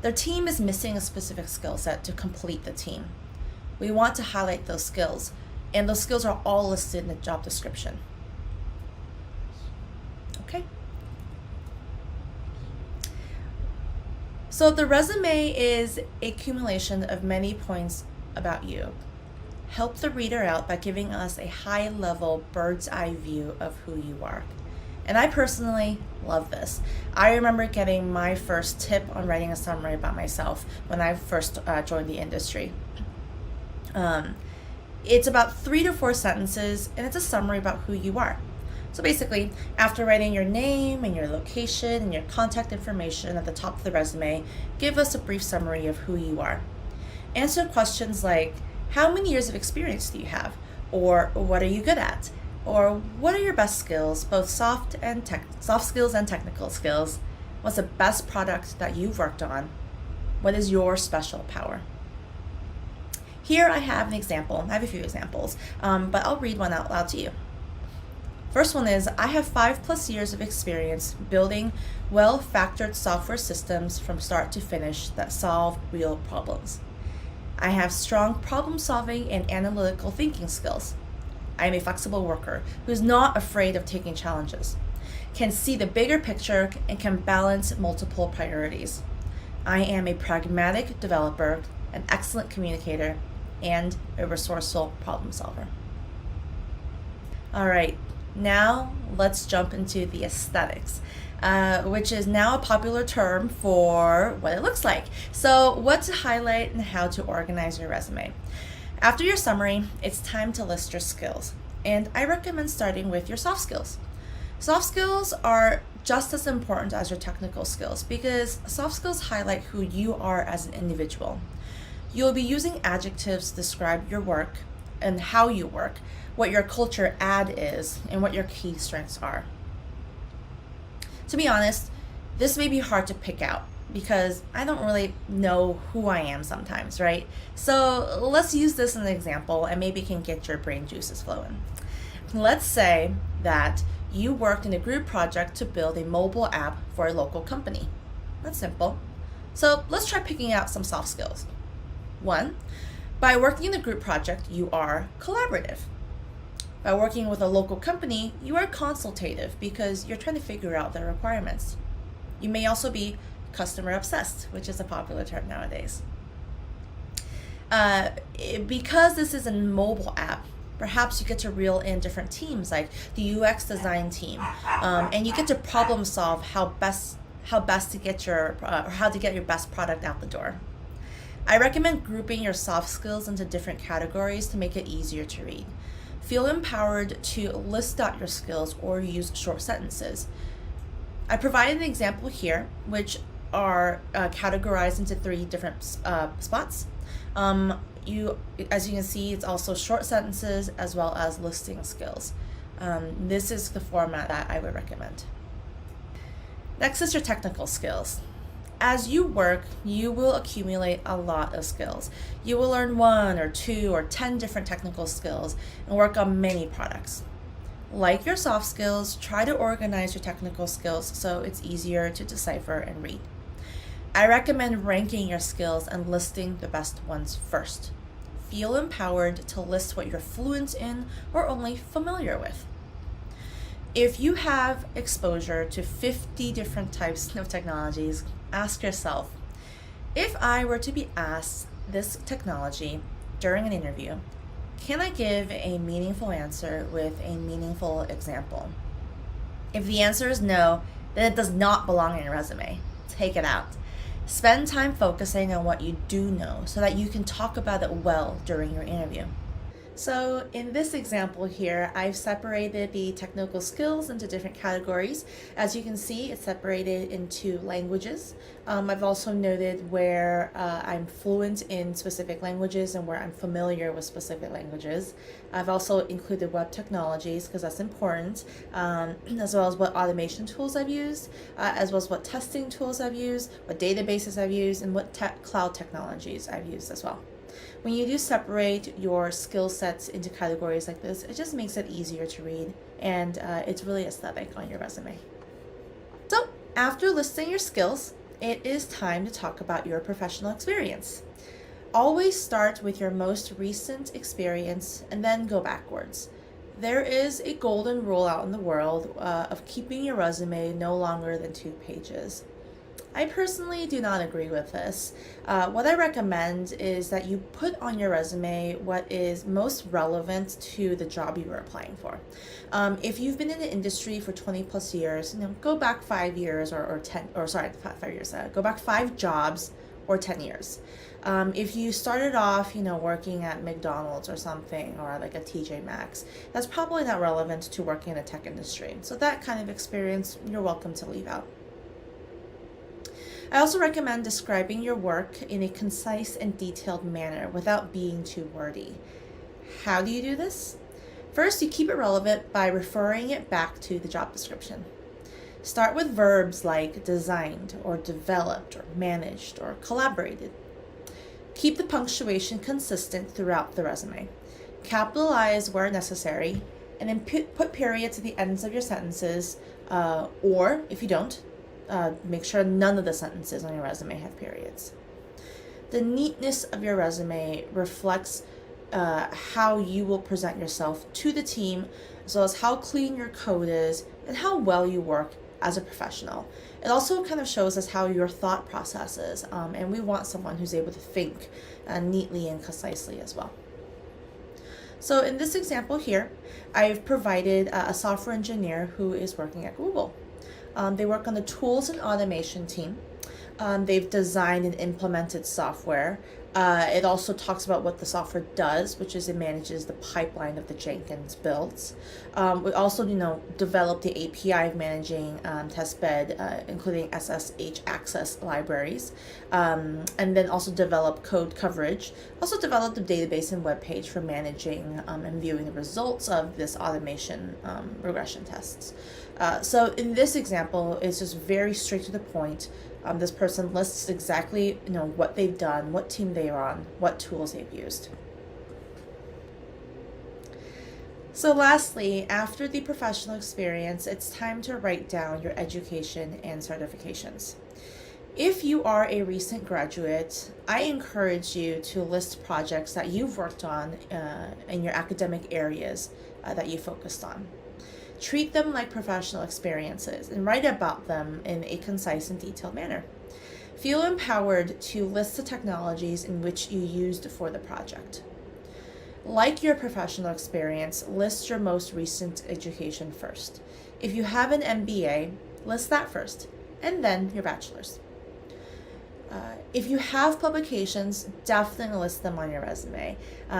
Their team is missing a specific skill set to complete the team. We want to highlight those skills, and those skills are all listed in the job description. Okay. So the resume is a accumulation of many points about you. Help the reader out by giving us a high-level bird's eye view of who you are. And I personally love this. I remember getting my first tip on writing a summary about myself when I first joined the industry. It's about 3 to 4 sentences, and it's a summary about who you are. So basically, after writing your name and your location and your contact information at the top of the resume, give us a brief summary of who you are. Answer questions like, how many years of experience do you have? Or what are you good at? Or what are your best skills, both soft skills and technical skills? What's the best product that you've worked on? What is your special power? Here I have an example. I have a few examples, but I'll read one out loud to you. First one is, I have 5+ years of experience building well-factored software systems from start to finish that solve real problems. I have strong problem-solving and analytical thinking skills. I am a flexible worker who is not afraid of taking challenges, can see the bigger picture, and can balance multiple priorities. I am a pragmatic developer, an excellent communicator, and a resourceful problem solver. All right, now let's jump into the aesthetics, which is now a popular term for what it looks like. So what to highlight and how to organize your resume. After your summary, it's time to list your skills. And I recommend starting with your soft skills. Soft skills are just as important as your technical skills because soft skills highlight who you are as an individual. You'll be using adjectives to describe your work and how you work, what your culture add is, and what your key strengths are. To be honest, this may be hard to pick out because I don't really know who I am sometimes, right? So let's use this as an example and maybe it can get your brain juices flowing. Let's say that you worked in a group project to build a mobile app for a local company. That's simple. So let's try picking out some soft skills. 1, by working in a group project, you are collaborative. By working with a local company, you are consultative because you're trying to figure out their requirements. You may also be customer obsessed, which is a popular term nowadays. Because this is a mobile app, perhaps you get to reel in different teams like the UX design team, and you get to problem solve how best to get how to get your best product out the door. I recommend grouping your soft skills into different categories to make it easier to read. Feel empowered to list out your skills or use short sentences. I provided an example here, which are categorized into 3 different spots. As you can see, it's also short sentences as well as listing skills. This is the format that I would recommend. Next is your technical skills. As you work, you will accumulate a lot of skills. You will learn 1 or 2 or 10 different technical skills and work on many products. Like your soft skills, try to organize your technical skills so it's easier to decipher and read. I recommend ranking your skills and listing the best ones first. Feel empowered to list what you're fluent in or only familiar with. If you have exposure to 50 different types of technologies, ask yourself, if I were to be asked this technology during an interview, can I give a meaningful answer with a meaningful example? If the answer is no, then it does not belong in your resume. Take it out. Spend time focusing on what you do know so that you can talk about it well during your interview. So in this example here, I've separated the technical skills into different categories. As you can see, it's separated into languages. I've also noted where I'm fluent in specific languages and where I'm familiar with specific languages. I've also included web technologies because that's important, as well as what automation tools I've used, as well as what testing tools I've used, what databases I've used, and what cloud technologies I've used as well. When you do separate your skill sets into categories like this, it just makes it easier to read, and it's really aesthetic on your resume. So after listing your skills, it is time to talk about your professional experience. Always start with your most recent experience and then go backwards. There is a golden rule out in the world of keeping your resume no longer than 2 pages. I personally do not agree with this. What I recommend is that you put on your resume what is most relevant to the job you are applying for. If you've been in the industry for 20 plus years, go back 5 years or 10, or sorry, 5 years, go back 5 jobs or 10 years. If you started off, working at McDonald's or something, or like a TJ Maxx, that's probably not relevant to working in the tech industry. So that kind of experience, you're welcome to leave out. I also recommend describing your work in a concise and detailed manner without being too wordy. How do you do this? First, you keep it relevant by referring it back to the job description. Start with verbs like designed or developed or managed or collaborated. Keep the punctuation consistent throughout the resume. Capitalize where necessary, and then put periods at the ends of your sentences, or if you don't, make sure none of the sentences on your resume have periods. The neatness of your resume reflects how you will present yourself to the team, as well as how clean your code is and how well you work as a professional. It also kind of shows us how your thought process is, and we want someone who's able to think neatly and concisely as well. So in this example here, I've provided a software engineer who is working at Google. They work on the tools and automation team. They've designed and implemented software. It also talks about what the software does, which is it manages the pipeline of the Jenkins builds. We also, developed the API of managing testbed, including SSH access libraries, and then also developed code coverage. Also developed the database and web page for managing and viewing the results of this automation regression tests. So in this example, it's just very straight to the point. This person lists exactly what they've done, what team they are on, what tools they've used. So lastly, after the professional experience, it's time to write down your education and certifications. If you are a recent graduate, I encourage you to list projects that you've worked on in your academic areas that you focused on. Treat them like professional experiences and write about them in a concise and detailed manner. Feel empowered to list the technologies in which you used for the project. Like your professional experience, list your most recent education first. If you have an MBA, list that first, and then your bachelor's. If you have publications, definitely list them on your resume.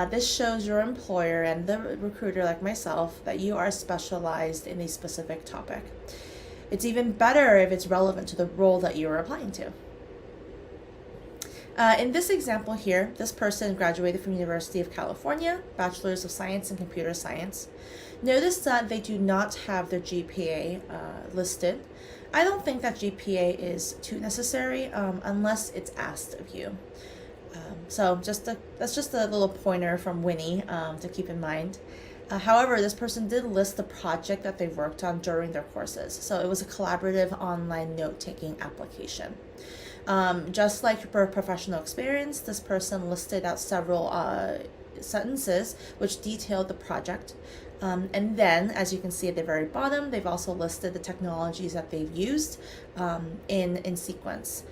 This shows your employer and the recruiter like myself that you are specialized in a specific topic. It's even better if it's relevant to the role that you are applying to. In this example here, this person graduated from University of California, Bachelor's of Science in Computer Science. Notice that they do not have their GPA listed. I don't think that GPA is too necessary unless it's asked of you. So that's just a little pointer from Winnie to keep in mind. However, this person did list the project that they worked on during their courses. So it was a collaborative online note-taking application. Just like for professional experience, this person listed out several sentences which detailed the project. And then, as you can see at the very bottom, they've also listed the technologies that they've used in sequence.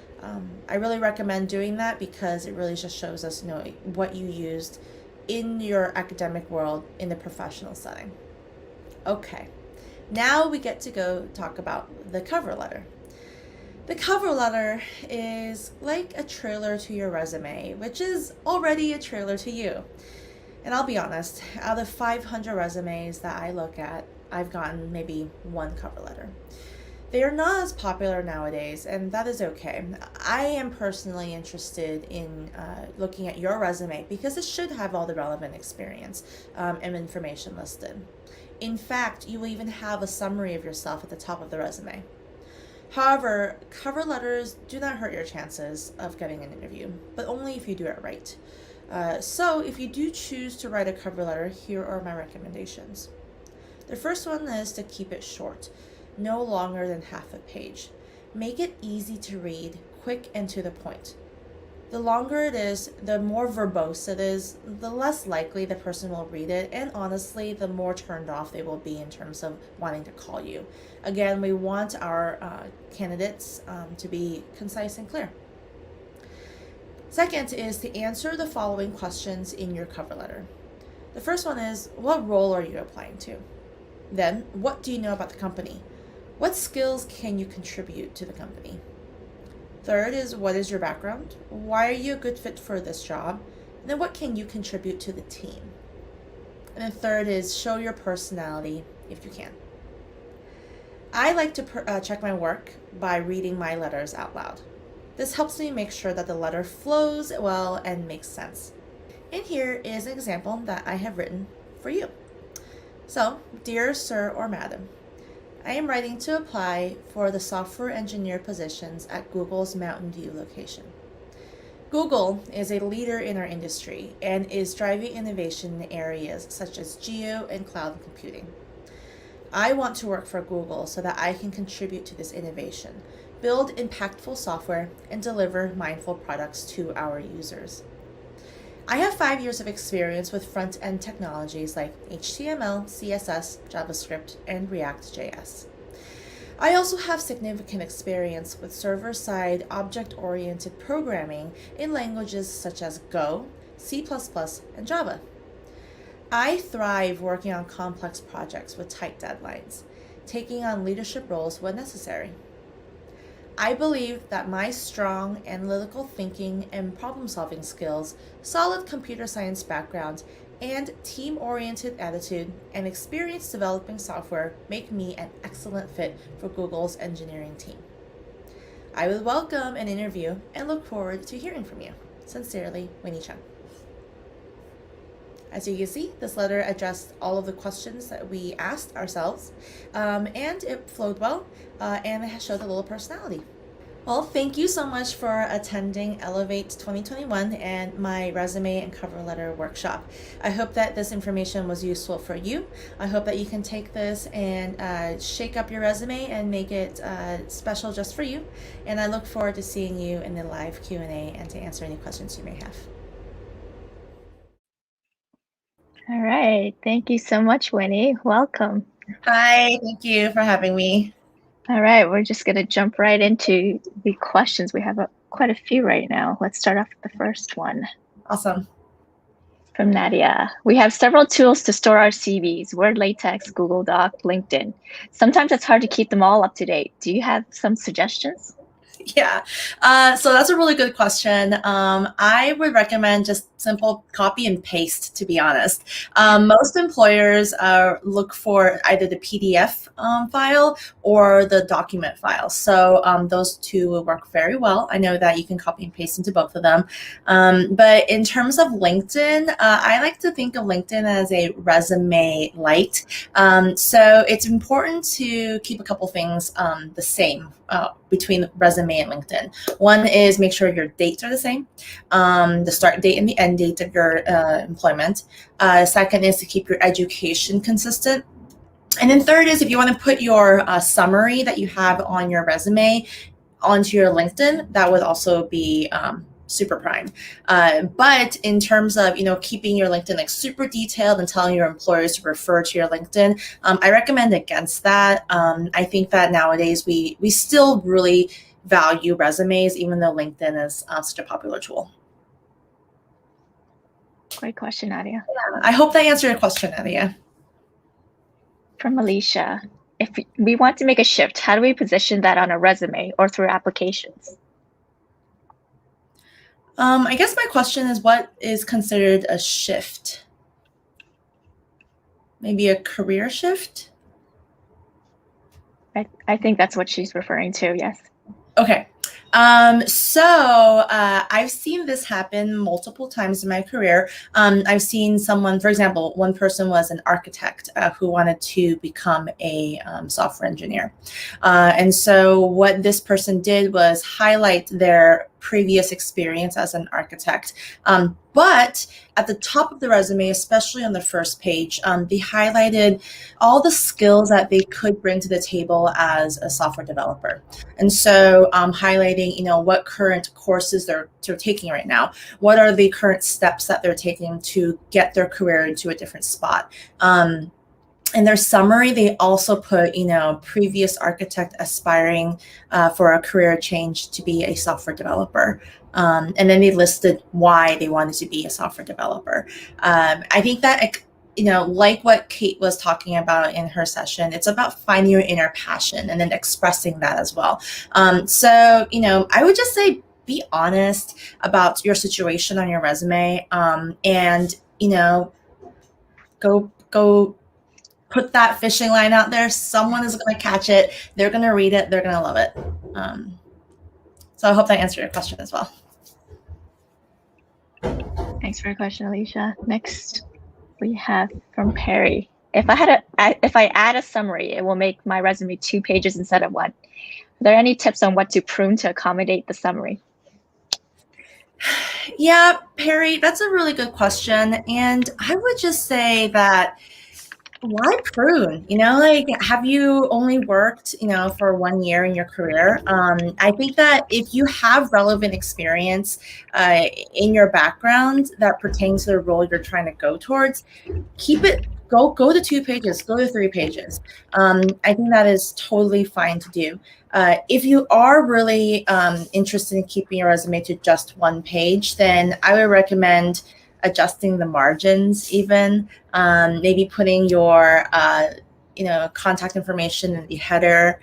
I really recommend doing that because it really just shows us, what you used in your academic world in the professional setting. Okay, now we get to go talk about the cover letter. The cover letter is like a trailer to your resume, which is already a trailer to you. And I'll be honest, out of 500 resumes that I look at, I've gotten maybe one cover letter. They are not as popular nowadays, and that is okay. I am personally interested in looking at your resume because it should have all the relevant experience and information listed. In fact, you will even have a summary of yourself at the top of the resume. However, cover letters do not hurt your chances of getting an interview, but only if you do it right. So if you do choose to write a cover letter, here are my recommendations. The first one is to keep it short, no longer than half a page. Make it easy to read, quick and to the point. The longer it is, the more verbose it is, the less likely the person will read it, and honestly, the more turned off they will be in terms of wanting to call you. Again, we want our candidates to be concise and clear. Second is to answer the following questions in your cover letter. The first one is, what role are you applying to? Then, what do you know about the company? What skills can you contribute to the company? Third is, what is your background? Why are you a good fit for this job? And then what can you contribute to the team? And then third is, show your personality if you can. I like to check my work by reading my letters out loud. This helps me make sure that the letter flows well and makes sense. And here is an example that I have written for you. So, dear sir or madam, I am writing to apply for the software engineer positions at Google's Mountain View location. Google is a leader in our industry and is driving innovation in areas such as geo and cloud computing. I want to work for Google so that I can contribute to this innovation, build impactful software, and deliver mindful products to our users. I have 5 years of experience with front-end technologies like HTML, CSS, JavaScript, and React.js. I also have significant experience with server-side object-oriented programming in languages such as Go, C++, and Java. I thrive working on complex projects with tight deadlines, taking on leadership roles when necessary. I believe that my strong analytical thinking and problem-solving skills, solid computer science background, and team-oriented attitude and experience developing software make me an excellent fit for Google's engineering team. I would welcome an interview and look forward to hearing from you. Sincerely, Winnie Cheung. As you can see, this letter addressed all of the questions that we asked ourselves, and it flowed well, and it showed a little personality. Well, thank you so much for attending Elevate 2021 and my resume and cover letter workshop. I hope that this information was useful for you. I hope that you can take this and shake up your resume and make it special just for you. And I look forward to seeing you in the live Q&A and to answer any questions you may have. All right. Thank you so much, Winnie. Welcome. Hi, thank you for having me. All right. We're just going to jump right into the questions. We have quite a few right now. Let's start off with the first one. Awesome. From Nadia. We have several tools to store our CVs, Word, LaTeX, Google Doc, LinkedIn. Sometimes it's hard to keep them all up to date. Do you have some suggestions? Yeah, so that's a really good question. I would recommend just simple copy and paste, to be honest. Most employers look for either the PDF file or the document file. So those two will work very well. I know that you can copy and paste into both of them. But in terms of LinkedIn, I like to think of LinkedIn as a resume light. So it's important to keep a couple things the same between resume resume and LinkedIn. One is make sure your dates are the same, the start date and the end date of your employment. Second is to keep your education consistent. And then third is if you want to put your summary that you have on your resume onto your LinkedIn, that would also be super prime. But in terms of, keeping your LinkedIn like super detailed and telling your employers to refer to your LinkedIn, I recommend against that. I think that nowadays we still really value resumes, even though LinkedIn is such a popular tool. Great question, Nadia. Yeah, I hope that answered your question, Nadia. From Alicia, if we want to make a shift, how do we position that on a resume or through applications? I guess my question is, what is considered a shift? Maybe a career shift? I think that's what she's referring to, yes. Okay. I've seen this happen multiple times in my career. I've seen someone, for example, one person was an architect who wanted to become a software engineer. And so what this person did was highlight their previous experience as an architect. But at the top of the resume, especially on the first page, they highlighted all the skills that they could bring to the table as a software developer. And so highlighting, what current courses they're taking right now, what are the current steps that they're taking to get their career into a different spot. In their summary, they also put, previous architect aspiring for a career change to be a software developer. And then they listed why they wanted to be a software developer. I think that, like what Kate was talking about in her session, it's about finding your inner passion and then expressing that as well. I would just say be honest about your situation on your resume, and, go put that fishing line out there. Someone is going to catch it. They're going to read it. They're going to love it. So I hope that answered your question as well. Thanks for your question, Alicia. Next, we have from Perry. If I add a summary, it will make my resume 2 pages instead of 1. Are there any tips on what to prune to accommodate the summary? Yeah, Perry, that's a really good question. And I would just say that, why prune? Have you only worked, for 1 year in your career? I think that if you have relevant experience in your background that pertains to the role you're trying to go towards, keep it, go to 2 pages, go to 3 pages. I think that is totally fine to do. If you are really interested in keeping your resume to just 1 page, then I would recommend adjusting the margins, even maybe putting your contact information in the header,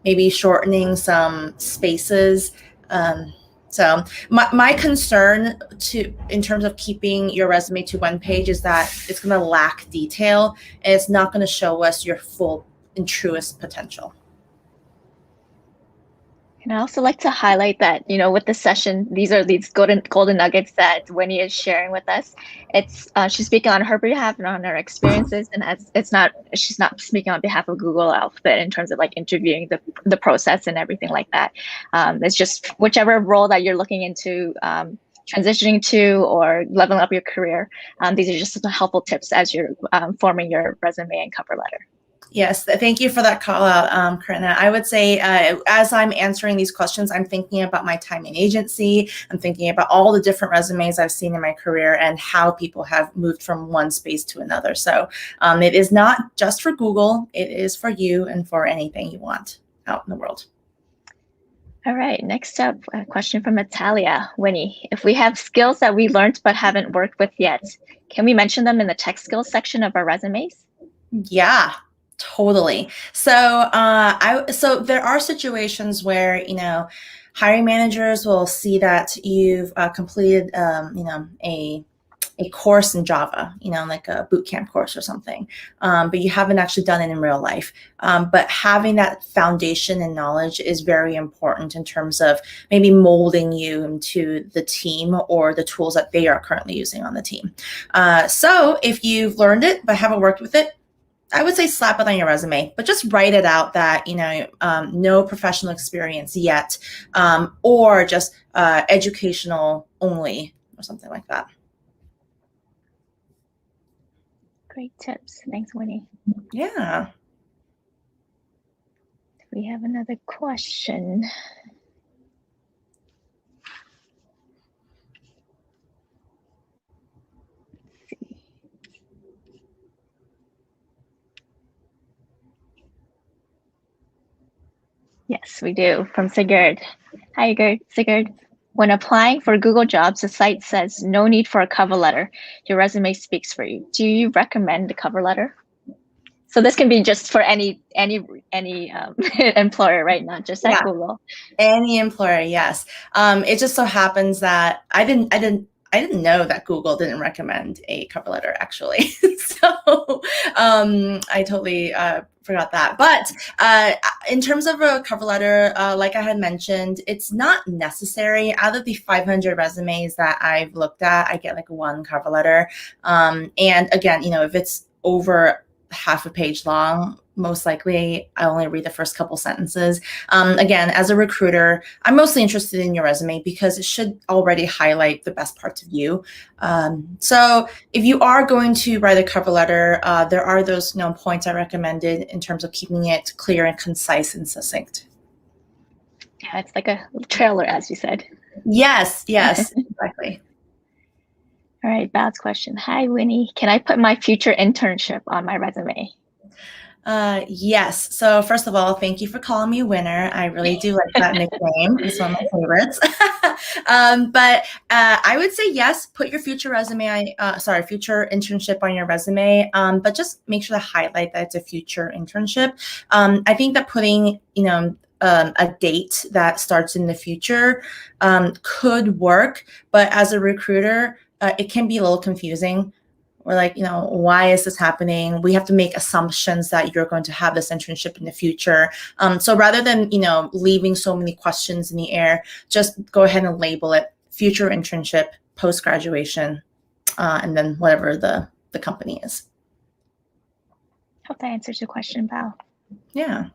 maybe shortening some spaces. So my concern in terms of keeping your resume to 1 page is that it's going to lack detail and it's not going to show us your full and truest potential. And I also like to highlight that, with the session, these are these golden nuggets that Winnie is sharing with us. It's she's speaking on her behalf and on her experiences, and she's not speaking on behalf of Google Alphabet in terms of like interviewing the process and everything like that. It's just whichever role that you're looking into transitioning to or leveling up your career. These are just some helpful tips as you're forming your resume and cover letter. Yes, thank you for that call out, Karina. I would say as I'm answering these questions, I'm thinking about my time in agency. I'm thinking about all the different resumes I've seen in my career and how people have moved from one space to another. So it is not just for Google. It is for you and for anything you want out in the world. All right, next up, a question from Natalia. Winnie, if we have skills that we learned but haven't worked with yet, can we mention them in the tech skills section of our resumes? Yeah. Totally. So so there are situations where, hiring managers will see that you've completed, a course in Java, like a boot camp course or something, but you haven't actually done it in real life. But having that foundation and knowledge is very important in terms of maybe molding you into the team or the tools that they are currently using on the team. So if you've learned it but haven't worked with it, I would say slap it on your resume, but just write it out that, no professional experience yet, or just educational only or something like that. Great tips. Thanks, Winnie. Yeah. We have another question. Yes, we do, from Sigurd. Hi, Sigurd. When applying for Google Jobs, the site says no need for a cover letter. Your resume speaks for you. Do you recommend a cover letter? So this can be just for any employer, right? Not just at Google. Any employer, yes. It just so happens that I didn't know that Google didn't recommend a cover letter, actually. So I totally forgot that. But in terms of a cover letter, like I had mentioned, it's not necessary. Out of the 500 resumes that I've looked at, I get like one cover letter. And again, if it's over half a page long, most likely I only read the first couple sentences. Again, as a recruiter, I'm mostly interested in your resume because it should already highlight the best parts of you. So if you are going to write a cover letter, there are those points I recommended in terms of keeping it clear and concise and succinct. Yeah, it's like a trailer, as you said. Yes, exactly. All right, Bad's question. Hi, Winnie. Can I put my future internship on my resume? Yes. So first of all, thank you for calling me Winner. I really do like that nickname. It's one of my favorites. But I would say yes, put your future future internship on your resume. But just make sure to highlight that it's a future internship. I think that putting, a date that starts in the future could work, but as a recruiter, it can be a little confusing. We're like, why is this happening? We have to make assumptions that you're going to have this internship in the future. So rather than, leaving so many questions in the air, just go ahead and label it future internship, post-graduation, and then whatever the company is. Hope that answers your question, Bao. Yeah.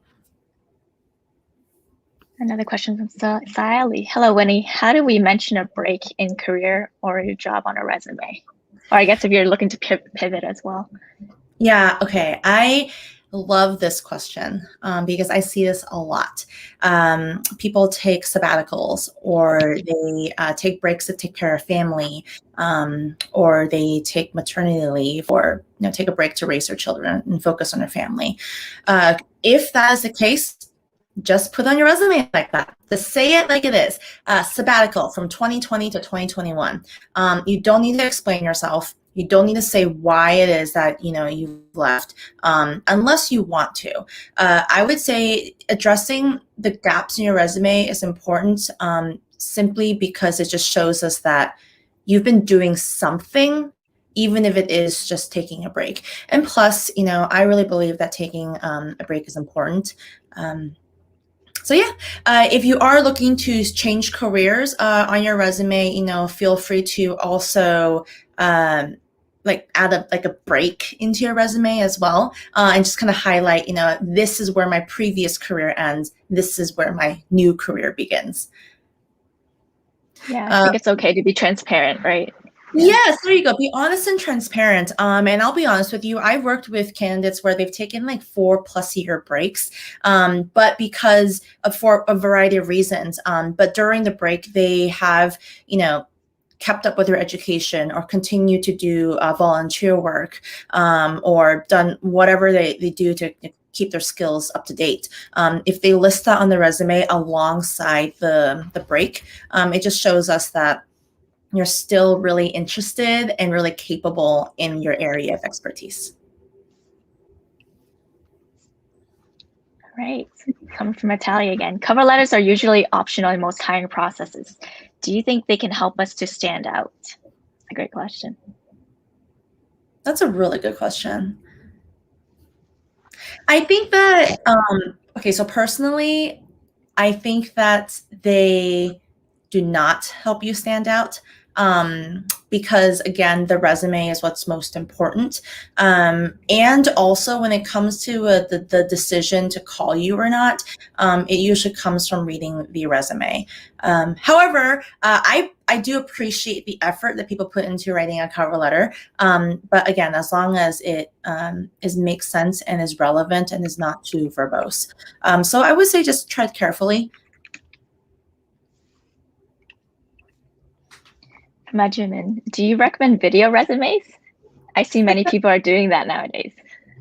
Another question from Sayali. Hello, Winnie. How do we mention a break in career or your job on a resume? Or I guess if you're looking to pivot as well. Yeah, okay. I love this question because I see this a lot. People take sabbaticals, or they take breaks to take care of family, or they take maternity leave, or take a break to raise their children and focus on their family. If that is the case, just put on your resume like that. Just say it like it is. Sabbatical from 2020 to 2021. You don't need to explain yourself. You don't need to say why it is that you've left, unless you want to. I would say addressing the gaps in your resume is important, simply because it just shows us that you've been doing something, even if it is just taking a break. And plus, I really believe that taking a break is important. So yeah, if you are looking to change careers on your resume, feel free to also add a break into your resume as well, and just kind of highlight, this is where my previous career ends. This is where my new career begins. Yeah, I think it's okay to be transparent, right? Yes, there you go. Be honest and transparent. And I'll be honest with you, I've worked with candidates where they've taken like 4+ year breaks, but because for a variety of reasons. But during the break, they have, kept up with their education, or continue to do volunteer work, or done whatever they do to keep their skills up to date. If they list that on the resume alongside the break, it just shows us that you're still really interested and really capable in your area of expertise. All right, coming from Natalia again. Cover letters are usually optional in most hiring processes. Do you think they can help us to stand out? A great question. That's a really good question. I think that, okay, so personally, I think that they do not help you stand out. because again, the resume is what's most important. And also when it comes to the decision to call you or not, it usually comes from reading the resume. However, I do appreciate the effort that people put into writing a cover letter. But again, as long as it makes sense and is relevant and is not too verbose. So I would say just tread carefully. Imagine, do you recommend video resumes? I see many people are doing that nowadays.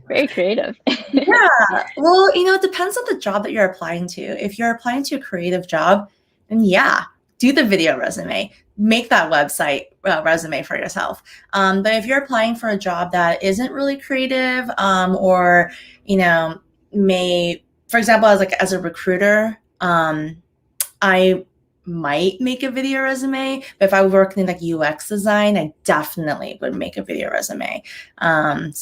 Very creative. Yeah, well, it depends on the job that you're applying to. If you're applying to a creative job, then yeah, do the video resume. Make that website resume for yourself. But if you're applying for a job that isn't really creative, or may, for example, as a recruiter, I might make a video resume, but if I worked in like UX design, I definitely would make a video resume. I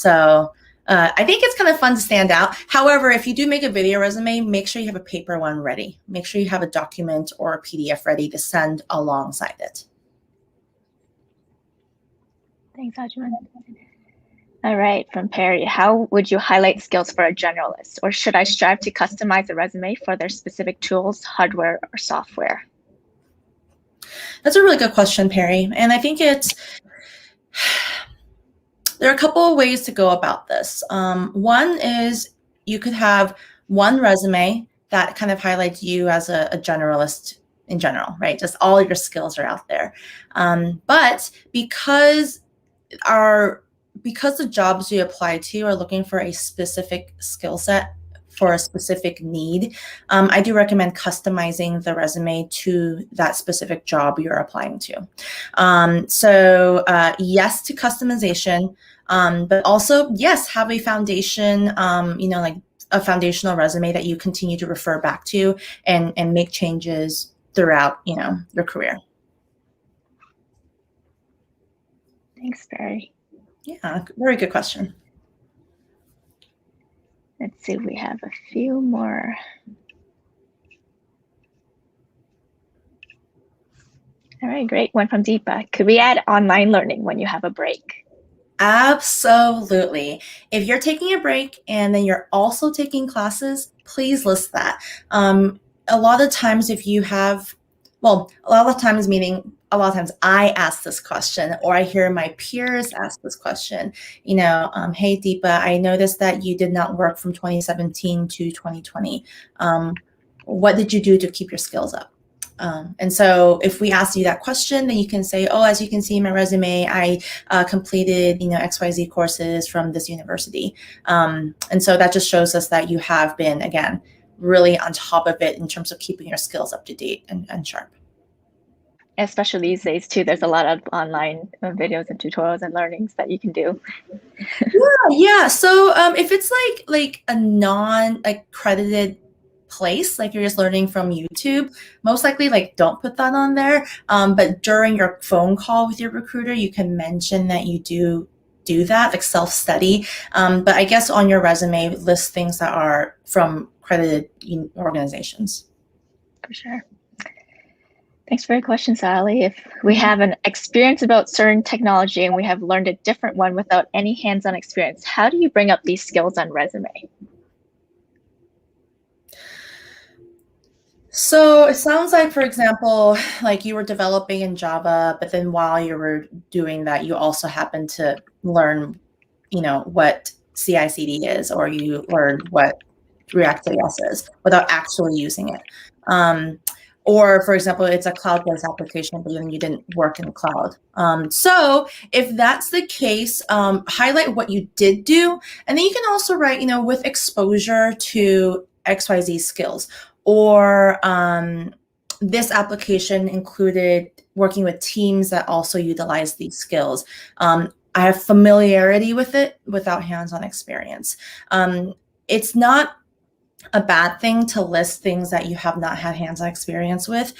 think it's kind of fun to stand out. However, if you do make a video resume, make sure you have a paper one ready. Make sure you have a document or a PDF ready to send alongside it. Thanks, Ajman. All right, from Perry, how would you highlight skills for a generalist? Or should I strive to customize a resume for their specific tools, hardware, or software? That's a really good question, Perry. And I think there are a couple of ways to go about this. One is you could have one resume that kind of highlights you as a generalist in general, right? Just all your skills are out there. But because the jobs you apply to are looking for a specific skill set for a specific need, I do recommend customizing the resume to that specific job you're applying to. Yes to customization, but also, yes, have a foundation, like a foundational resume that you continue to refer back to and make changes throughout, your career. Thanks, Barry. Yeah, very good question. Let's see, we have a few more. All right, great. One from Deepa. Could we add online learning when you have a break? Absolutely. If you're taking a break and then you're also taking classes, please list that. A lot of times I ask this question, or I hear my peers ask this question, hey, Deepa, I noticed that you did not work from 2017 to 2020. What did you do to keep your skills up? And so if we ask you that question, then you can say, oh, as you can see in my resume, I completed, XYZ courses from this university. And so that just shows us that you have been, again, really on top of it in terms of keeping your skills up to date and sharp. Especially these days too, there's a lot of online videos and tutorials and learnings that you can do. Yeah. So if it's like a non-accredited place, like you're just learning from YouTube, most likely don't put that on there. But during your phone call with your recruiter, you can mention that you do that, like self-study. But I guess on your resume, list things that are from accredited organizations. For sure. Thanks for your question, Sally. If we have an experience about certain technology and we have learned a different one without any hands-on experience, how do you bring up these skills on resume? So it sounds like, for example, like you were developing in Java, but then while you were doing that, you also happened to learn, what CI/CD is, or you learned what React.js is without actually using it. Or, for example, it's a cloud-based application, but then you didn't work in the cloud. So if that's the case, highlight what you did do. And then you can also write, with exposure to XYZ skills. Or this application included working with teams that also utilize these skills. I have familiarity with it without hands-on experience. It's not a bad thing to list things that you have not had hands-on experience with,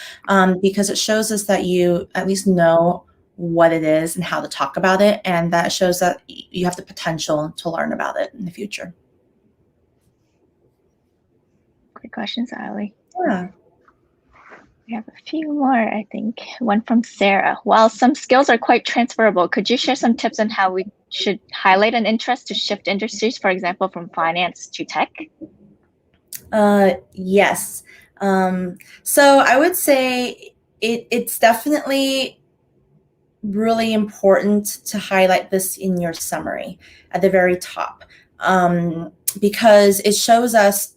because it shows us that you at least know what it is and how to talk about it, and that shows that you have the potential to learn about it in the future. Great question, Sally. Yeah. We have a few more, I think. One from Sarah. While some skills are quite transferable, could you share some tips on how we should highlight an interest to shift industries, for example, from finance to tech? Yes. So I would say it's definitely really important to highlight this in your summary at the very top, because it shows us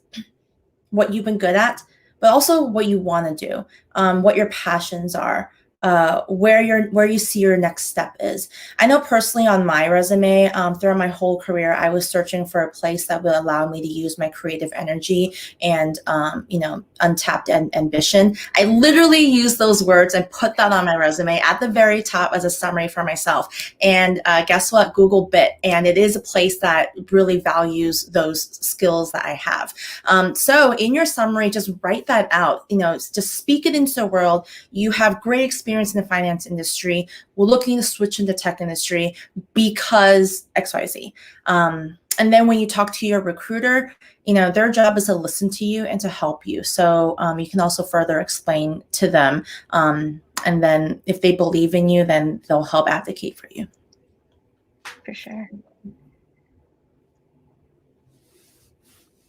what you've been good at, but also what you want to do, what your passions are, where you see your next step is. I know personally on my resume, throughout my whole career, I was searching for a place that would allow me to use my creative energy and untapped ambition. I literally used those words and put that on my resume at the very top as a summary for myself. And guess what? Google bit, and it is a place that really values those skills that I have. So in your summary, just write that out. Just speak it into the world. You have great experience in the finance industry. We're looking to switch into tech industry because XYZ. And then when you talk to your recruiter, their job is to listen to you and to help you. So you can also further explain to them. And then if they believe in you, then they'll help advocate for you. For sure.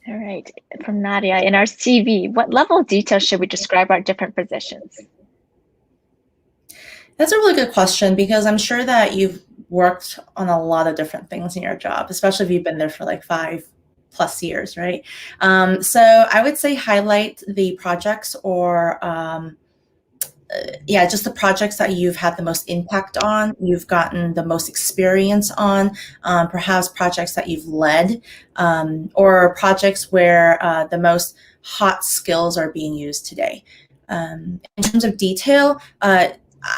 All right. From Nadia, in our CV, what level of detail should we describe our different positions? That's a really good question, because I'm sure that you've worked on a lot of different things in your job, especially if you've been there for like 5+ years, right? So I would say highlight the projects or just the projects that you've had the most impact on, you've gotten the most experience on, perhaps projects that you've led, or projects where the most hot skills are being used today. In terms of detail,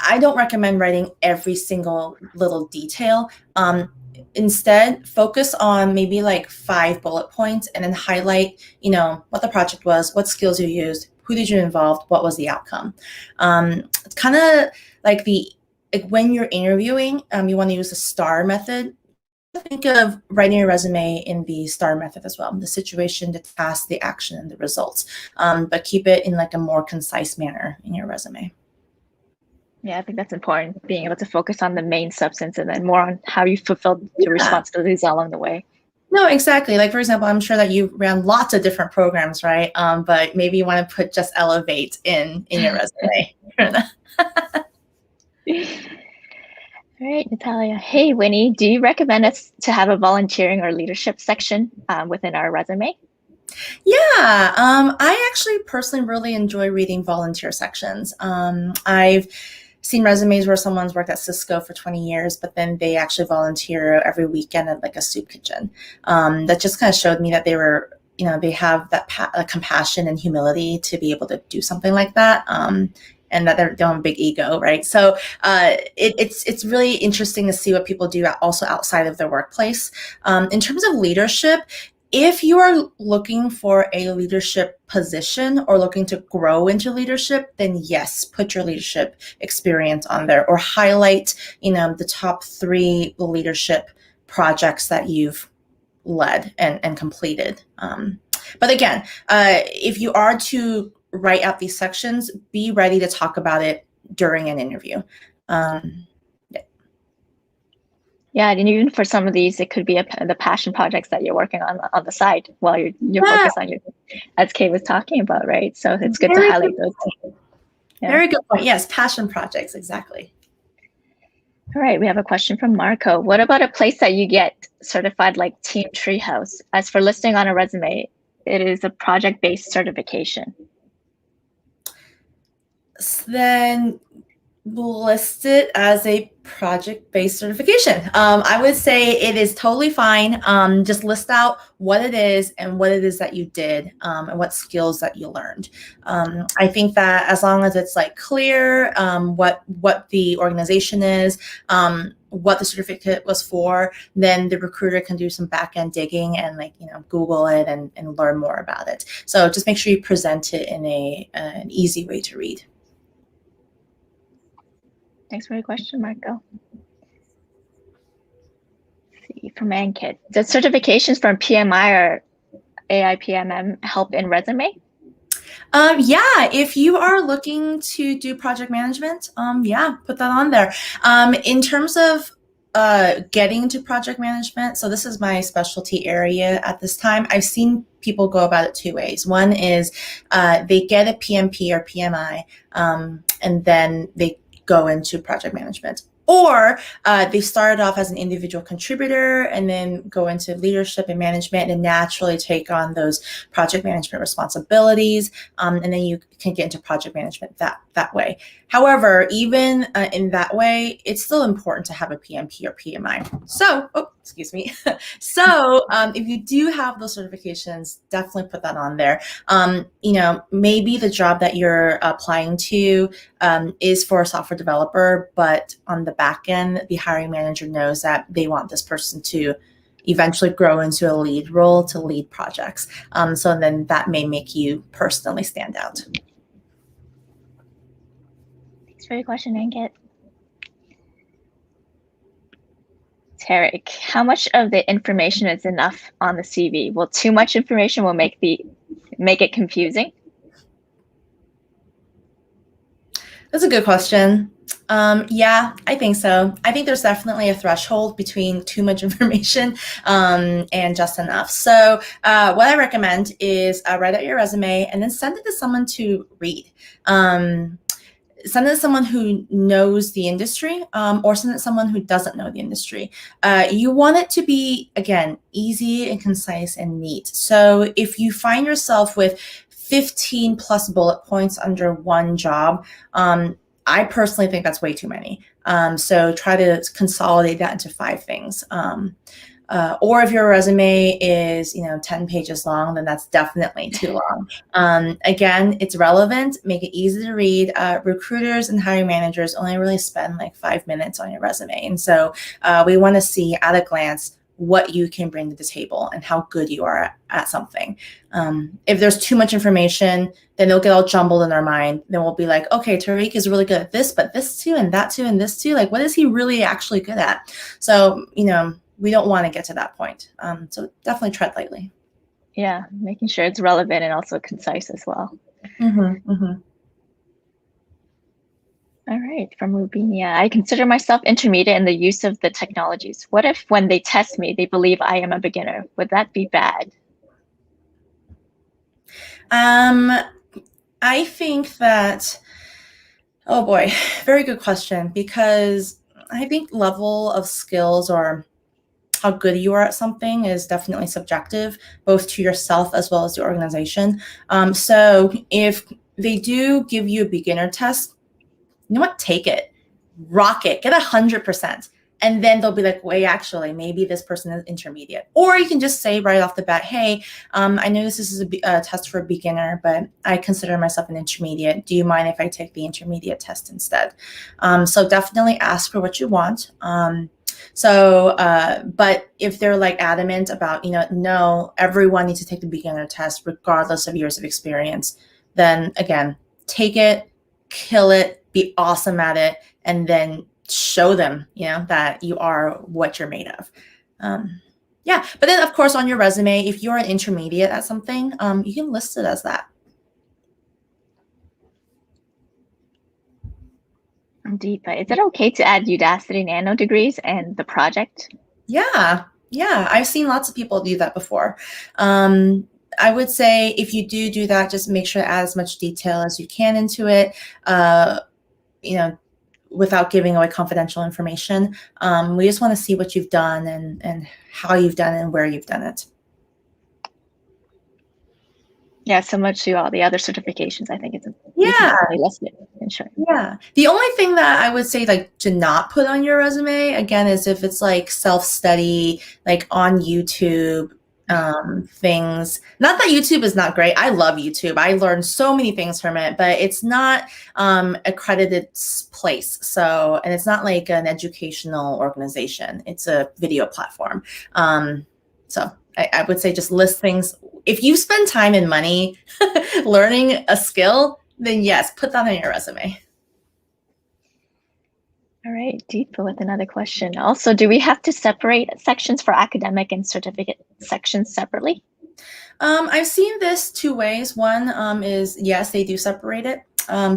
I don't recommend writing every single little detail. Instead, focus on maybe like 5 bullet points and then highlight, what the project was, what skills you used, who did you involve, what was the outcome. It's kind of like when you're interviewing, you want to use the STAR method. Think of writing your resume in the STAR method as well: the situation, the task, the action, and the results. But keep it in like a more concise manner in your resume. Yeah, I think that's important, being able to focus on the main substance and then more on how you fulfilled your responsibilities along the way. No, exactly. Like, for example, I'm sure that you ran lots of different programs, right? But maybe you want to put just Elevate in your resume. All right, Natalia. Hey, Winnie, do you recommend us to have a volunteering or leadership section within our resume? Yeah, I actually personally really enjoy reading volunteer sections. I've seen resumes where someone's worked at Cisco for 20 years, but then they actually volunteer every weekend at like a soup kitchen. That just kind of showed me that they were, they have that compassion and humility to be able to do something like that. And that they don't have a big ego, right? So it's really interesting to see what people do also outside of their workplace. In terms of leadership, if you are looking for a leadership position or looking to grow into leadership, then yes, put your leadership experience on there, or highlight, the top 3 leadership projects that you've led and completed. But again, if you are to write out these sections, be ready to talk about it during an interview. Yeah, and even for some of these, it could be the passion projects that you're working on the side while you're focused on your, as Kate was talking about, right? So it's good to highlight those. Yeah. Very good point. Yes, passion projects, exactly. All right, we have a question from Marco. What about a place that you get certified like Team Treehouse? As for listing on a resume, it is a project-based certification. Then list it as a project-based certification. I would say it is totally fine. Just list out what it is and what it is that you did, and what skills that you learned. I think that as long as it's like clear what the organization is, what the certificate was for, then the recruiter can do some back-end digging and Google it and learn more about it. So just make sure you present it in an easy way to read. Thanks for your question, Marco. Let's see, from Ankit. Does certifications from PMI or AIPMM help in resume? Yeah, if you are looking to do project management, yeah, put that on there. In terms of getting into project management, so this is my specialty area at this time. I've seen people go about it two ways. One is they get a PMP or PMI, and then they go into project management. Or they started off as an individual contributor and then go into leadership and management and naturally take on those project management responsibilities. And then you can get into project management that way. However, even in that way, it's still important to have a PMP or PMI. So, excuse me. So if you do have those certifications, definitely put that on there. Maybe the job that you're applying to is for a software developer, but on the back end, the hiring manager knows that they want this person to eventually grow into a lead role to lead projects. So then that may make you personally stand out. Thanks for your question, Ankit. Tarek, how much of the information is enough on the CV? Will too much information make it confusing? That's a good question. Yeah, I think so. I think there's definitely a threshold between too much information and just enough. So what I recommend is write out your resume and then send it to someone to read. Send it to someone who knows the industry or send it to someone who doesn't know the industry. You want it to be, again, easy and concise and neat. So if you find yourself with 15 plus bullet points under one job, I personally think that's way too many. So try to consolidate that into 5 things. Or if your resume is, 10 pages long, then that's definitely too long. Again, it's relevant, make it easy to read. Recruiters and hiring managers only really spend like 5 minutes on your resume. And so we want to see at a glance what you can bring to the table and how good you are at something. If there's too much information, then they'll get all jumbled in their mind. Then we'll be like, okay, Tariq is really good at this, but this too, and that too, and this too. Like, what is he really actually good at? So, we don't want to get to that point. So definitely tread lightly. Yeah, making sure it's relevant and also concise as well. Mm-hmm, mm-hmm. All right, from Rubinia. I consider myself intermediate in the use of the technologies. What if when they test me, they believe I am a beginner? Would that be bad? I think that, oh boy, very good question, because I think level of skills or how good you are at something is definitely subjective, both to yourself as well as the organization. So if they do give you a beginner test, you know what? Take it, rock it, get 100%. And then they'll be like, wait, actually, maybe this person is intermediate. Or you can just say right off the bat, hey, I know this is a test for a beginner, but I consider myself an intermediate. Do you mind if I take the intermediate test instead? So definitely ask for what you want. But if they're like adamant about, no, everyone needs to take the beginner test regardless of years of experience, then again, take it, kill it, be awesome at it, and then show them, that you are what you're made of. Yeah. But then of course on your resume, if you're an intermediate at something, you can list it as that. Indeed, but is it okay to add Udacity nano degrees and the project? Yeah. I've seen lots of people do that before. I would say if you do that, just make sure to add as much detail as you can into it, without giving away confidential information. We just want to see what you've done and how you've done it and where you've done it. Yeah, similar to all the other certifications, I think it's listed. Sure. Yeah. The only thing that I would say to not put on your resume again is if it's like self-study, like on YouTube, things. Not that YouTube is not great. I love YouTube. I learned so many things from it, but it's not accredited place. So, and it's not like an educational organization. It's a video platform. So I would say just list things. If you spend time and money learning a skill, then yes, put that on your resume. All right, Deepa with another question. Also, do we have to separate sections for academic and certificate sections separately? I've seen this two ways. One is, yes, they do separate it.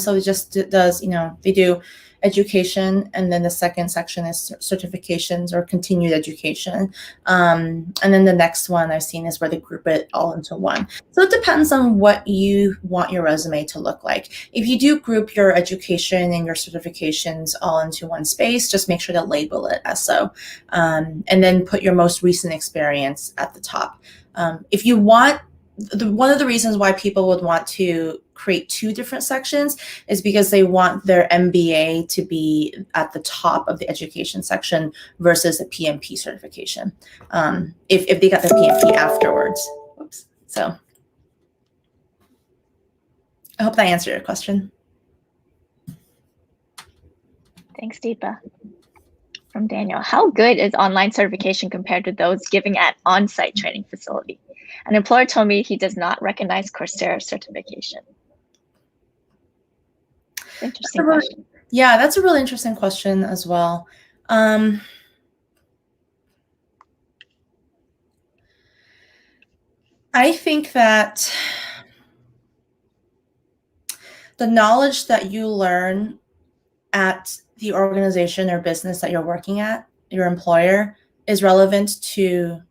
So it just does, they do education, and then the second section is certifications or continued education. And then the next one I've seen is where they group it all into one. So it depends on what you want your resume to look like. If you do group your education and your certifications all into one space, just make sure to label it as so. And then put your most recent experience at the top. If you want, one of the reasons why people would want to create two different sections is because they want their MBA to be at the top of the education section versus a PMP certification. If they got their PMP afterwards. Oops. So I hope that answered your question. Thanks, Deepa. From Daniel, how good is online certification compared to those given at on-site training facility? An employer told me he does not recognize Coursera certification. Interesting question. Yeah, that's a really interesting question as well. I think that the knowledge that you learn at the organization or business that you're working at, your employer, is relevant to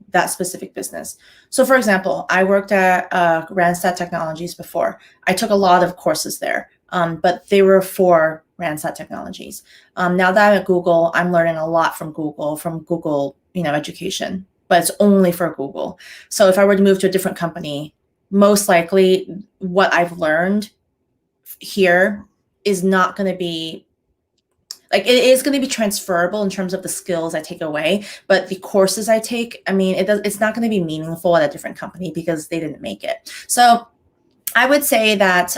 that specific business. So for example, I worked at Randstad Technologies before. I took a lot of courses there, but they were for Randstad Technologies. Now that I'm at Google, I'm learning a lot from Google, education, but it's only for Google. So if I were to move to a different company, most likely what I've learned here is not going to be, like, it is going to be transferable in terms of the skills I take away, but the courses I take, it's not going to be meaningful at a different company because they didn't make it. So I would say that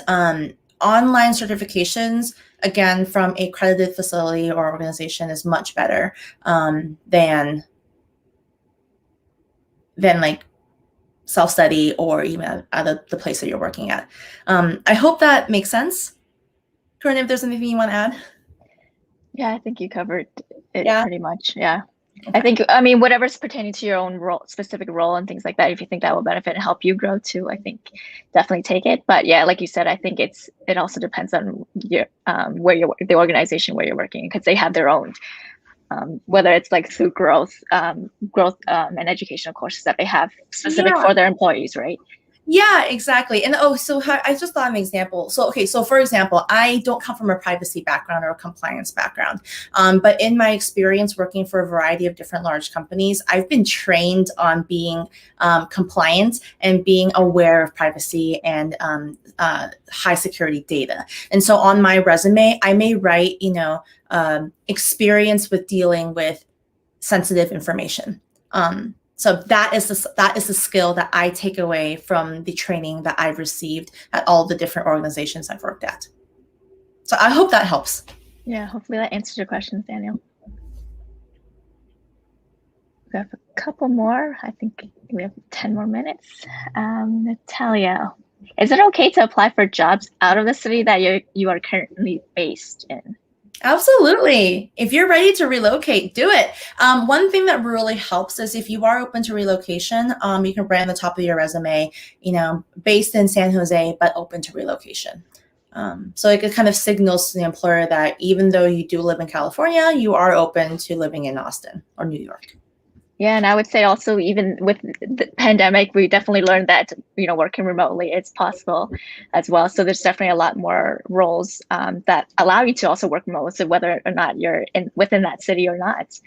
online certifications, again, from a accredited facility or organization, is much better than like self-study or even at the place that you're working at. I hope that makes sense. Corinne, if there's anything you want to add? Yeah, I think you covered it pretty much. Yeah. Okay. I think, whatever's pertaining to your own specific role and things like that, if you think that will benefit and help you grow too, I think definitely take it. But yeah, like you said, I think it also depends on your the organization where you're working, because they have their own, whether it's like through growth and educational courses that they have specific for their employees, right? Yeah, exactly. And so I just thought of an example. So for example, I don't come from a privacy background or a compliance background, but in my experience working for a variety of different large companies, I've been trained on being compliant and being aware of privacy and high security data. And so on my resume, I may write, experience with dealing with sensitive information. So that is the skill that I take away from the training that I've received at all the different organizations I've worked at. So I hope that helps. Yeah, hopefully that answers your questions, Daniel. We have a couple more. I think we have 10 more minutes. Natalia, is it okay to apply for jobs out of the city that you are currently based in? Absolutely. If you're ready to relocate, do it. One thing that really helps is if you are open to relocation, you can write on the top of your resume, based in San Jose, but open to relocation. So it kind of signals to the employer that even though you do live in California, you are open to living in Austin or New York. Yeah, and I would say also, even with the pandemic, we definitely learned that, working remotely, it's possible as well. So there's definitely a lot more roles that allow you to also work remotely. So whether or not you're within that city or not,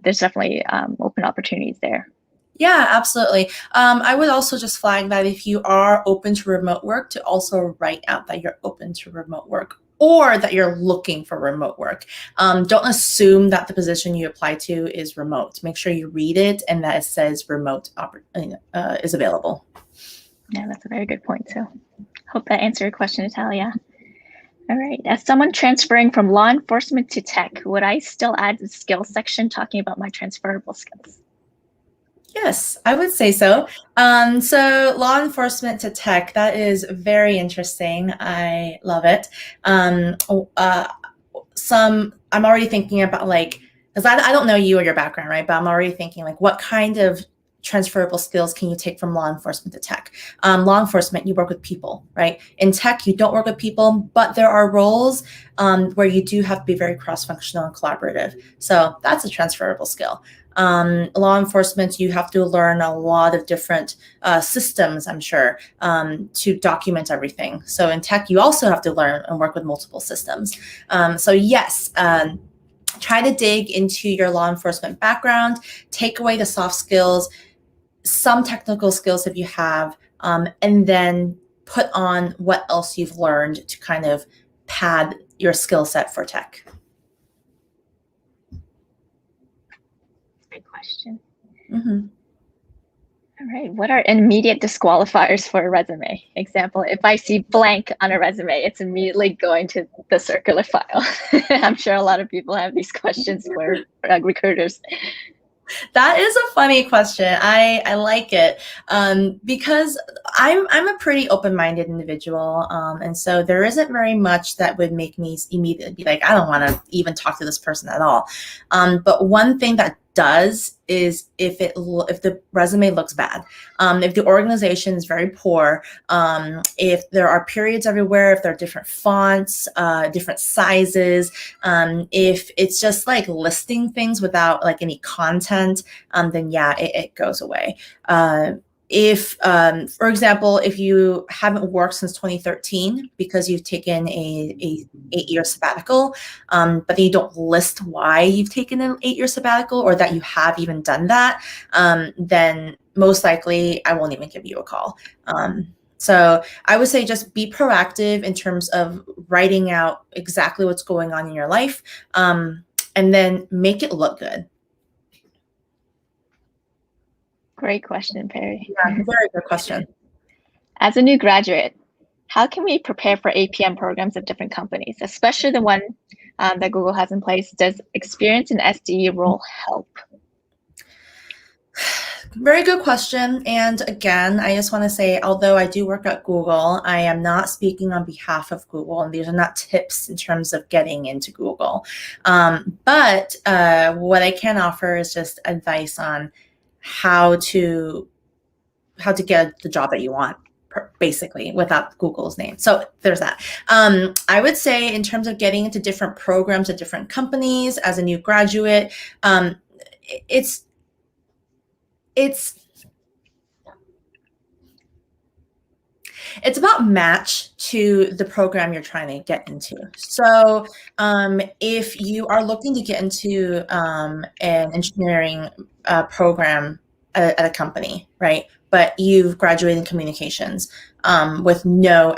there's definitely open opportunities there. Yeah, absolutely. I would also just flag that if you are open to remote work, to also write out that you're open to remote work, or that you're looking for remote work. Don't assume that the position you apply to is remote. Make sure you read it and that it says remote is available. Yeah, that's a very good point too. Hope that answered your question, Natalia. All right. As someone transferring from law enforcement to tech, would I still add the skills section talking about my transferable skills? Yes, I would say so. So law enforcement to tech, that is very interesting. I love it. I'm already thinking about, because I don't know you or your background, right? But I'm already thinking what kind of transferable skills can you take from law enforcement to tech? Law enforcement, you work with people, right? In tech, you don't work with people, but there are roles where you do have to be very cross-functional and collaborative. So that's a transferable skill. Law enforcement, you have to learn a lot of different systems, I'm sure, to document everything. So in tech, you also have to learn and work with multiple systems. So yes, try to dig into your law enforcement background, take away the soft skills, some technical skills if you have, and then put on what else you've learned to kind of pad your skill set for tech. Great question. Mm-hmm. All right. What are immediate disqualifiers for a resume? Example, if I see blank on a resume, it's immediately going to the circular file. I'm sure a lot of people have these questions for recruiters. That is a funny question. I like it because I'm a pretty open-minded individual, and so there isn't very much that would make me immediately be like, I don't want to even talk to this person at all. But one thing that does is if the resume looks bad, if the organization is very poor, if there are periods everywhere, if there are different fonts, different sizes, if it's just like listing things without like any content, then yeah, it goes away. If, for example, if you haven't worked since 2013 because you've taken a 8-year sabbatical, but then you don't list why you've taken an 8-year sabbatical or that you have even done that, then most likely I won't even give you a call. So I would say just be proactive in terms of writing out exactly what's going on in your life, and then make it look good. Great question, Perry. Yeah, very good question. As a new graduate, how can we prepare for APM programs at different companies, especially the one that Google has in place? Does experience in SDE role help? Very good question. And again, I just want to say, although I do work at Google, I am not speaking on behalf of Google, and these are not tips in terms of getting into Google. But what I can offer is just advice on how to get the job that you want, basically, without Google's name. So there's that. I would say in terms of getting into different programs at different companies as a new graduate, it's about match to the program you're trying to get into. So if you are looking to get into an engineering program at a company, right, but you've graduated in communications with no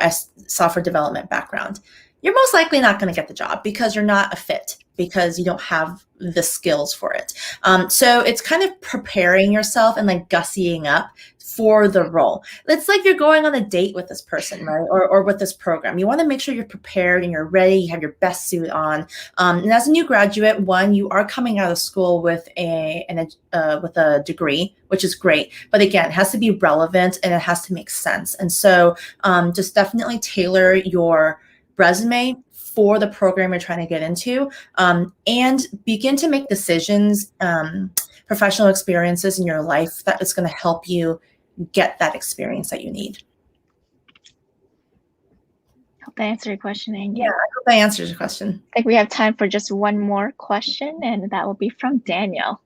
software development background, you're most likely not going to get the job because you're not a fit, because you don't have the skills for it. So it's kind of preparing yourself and like gussying up for the role. It's like you're going on a date with this person, right? Or with this program. You want to make sure you're prepared and you're ready, you have your best suit on. And as a new graduate, one, you are coming out of school with a degree, which is great. But again, it has to be relevant and it has to make sense. And so just definitely tailor your resume for the program you're trying to get into, and begin to make decisions, professional experiences in your life that is going to help you get that experience that you need. Hope that answered your question, Amy. Yeah, I hope that answers your question. I think we have time for just one more question, and that will be from Daniel.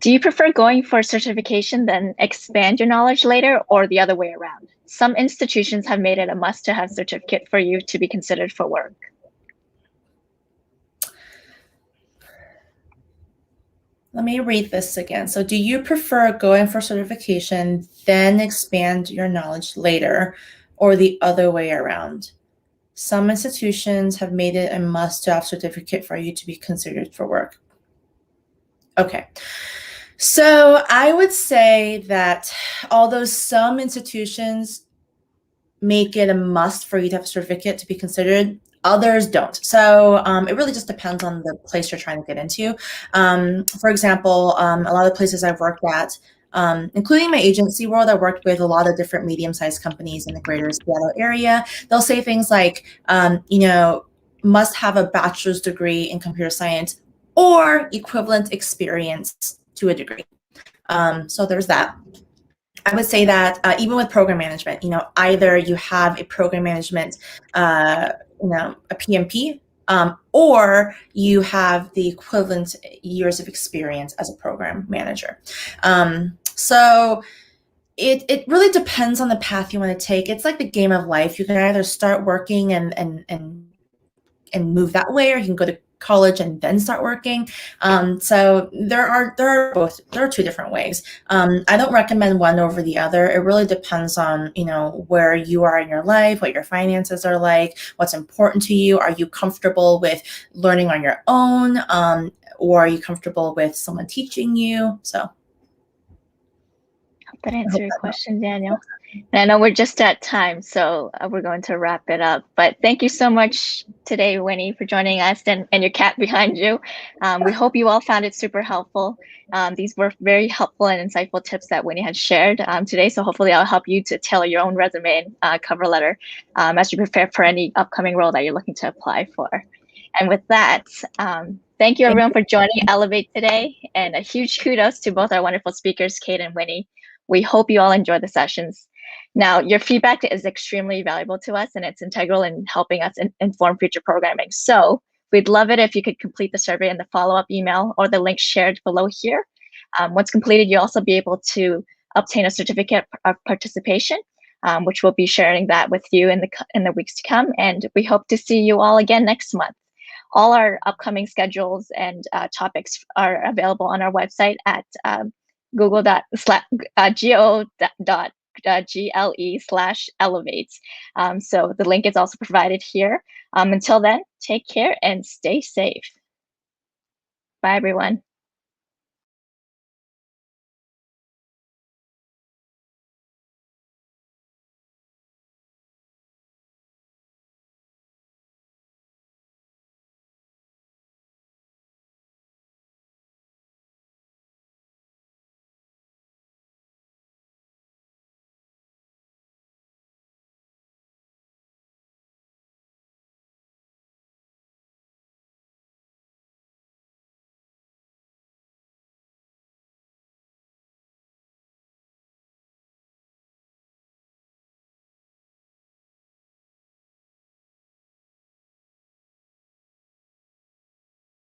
Do you prefer going for a certification then expand your knowledge later, or the other way around? Some institutions have made it a must-to-have certificate for you to be considered for work. Let me read this again. So do you prefer going for certification, then expand your knowledge later, or the other way around? Some institutions have made it a must-to-have certificate for you to be considered for work. Okay. So I would say that although some institutions make it a must for you to have a certificate to be considered, others don't. So it really just depends on the place you're trying to get into. For example, a lot of places I've worked at, including my agency world, I worked with a lot of different medium-sized companies in the greater Seattle area. They'll say things like, must have a bachelor's degree in computer science or equivalent experience to a degree, So there's that. I would say that even with program management, either you have a program management, a PMP, or you have the equivalent years of experience as a program manager. So it really depends on the path you want to take. It's like the game of life. You can either start working and move that way, or you can go to college and then start working. So there are two different ways. I don't recommend one over the other. It really depends on where you are in your life, what your finances are like, what's important to you. Are you comfortable with learning on your own, or are you comfortable with someone teaching you? So Hope that answered your question, Daniel. And I know we're just at time, so we're going to wrap it up. But thank you so much today, Winnie, for joining us, and your cat behind you. We hope you all found it super helpful. These were very helpful and insightful tips that Winnie had shared today. So hopefully I'll help you to tailor your own resume and cover letter as you prepare for any upcoming role that you're looking to apply for. And with that, thank you everyone for joining Elevate today. And a huge kudos to both our wonderful speakers, Kate and Winnie. We hope you all enjoy the sessions. Now, your feedback is extremely valuable to us, and it's integral in helping us inform future programming. So we'd love it if you could complete the survey in the follow-up email or the link shared below here. Once completed, you'll also be able to obtain a certificate of participation, which we'll be sharing that with you in the weeks to come. And we hope to see you all again next month. All our upcoming schedules and topics are available on our website at go.gle/elevate. So the link is also provided here. Until then, take care and stay safe. Bye, everyone.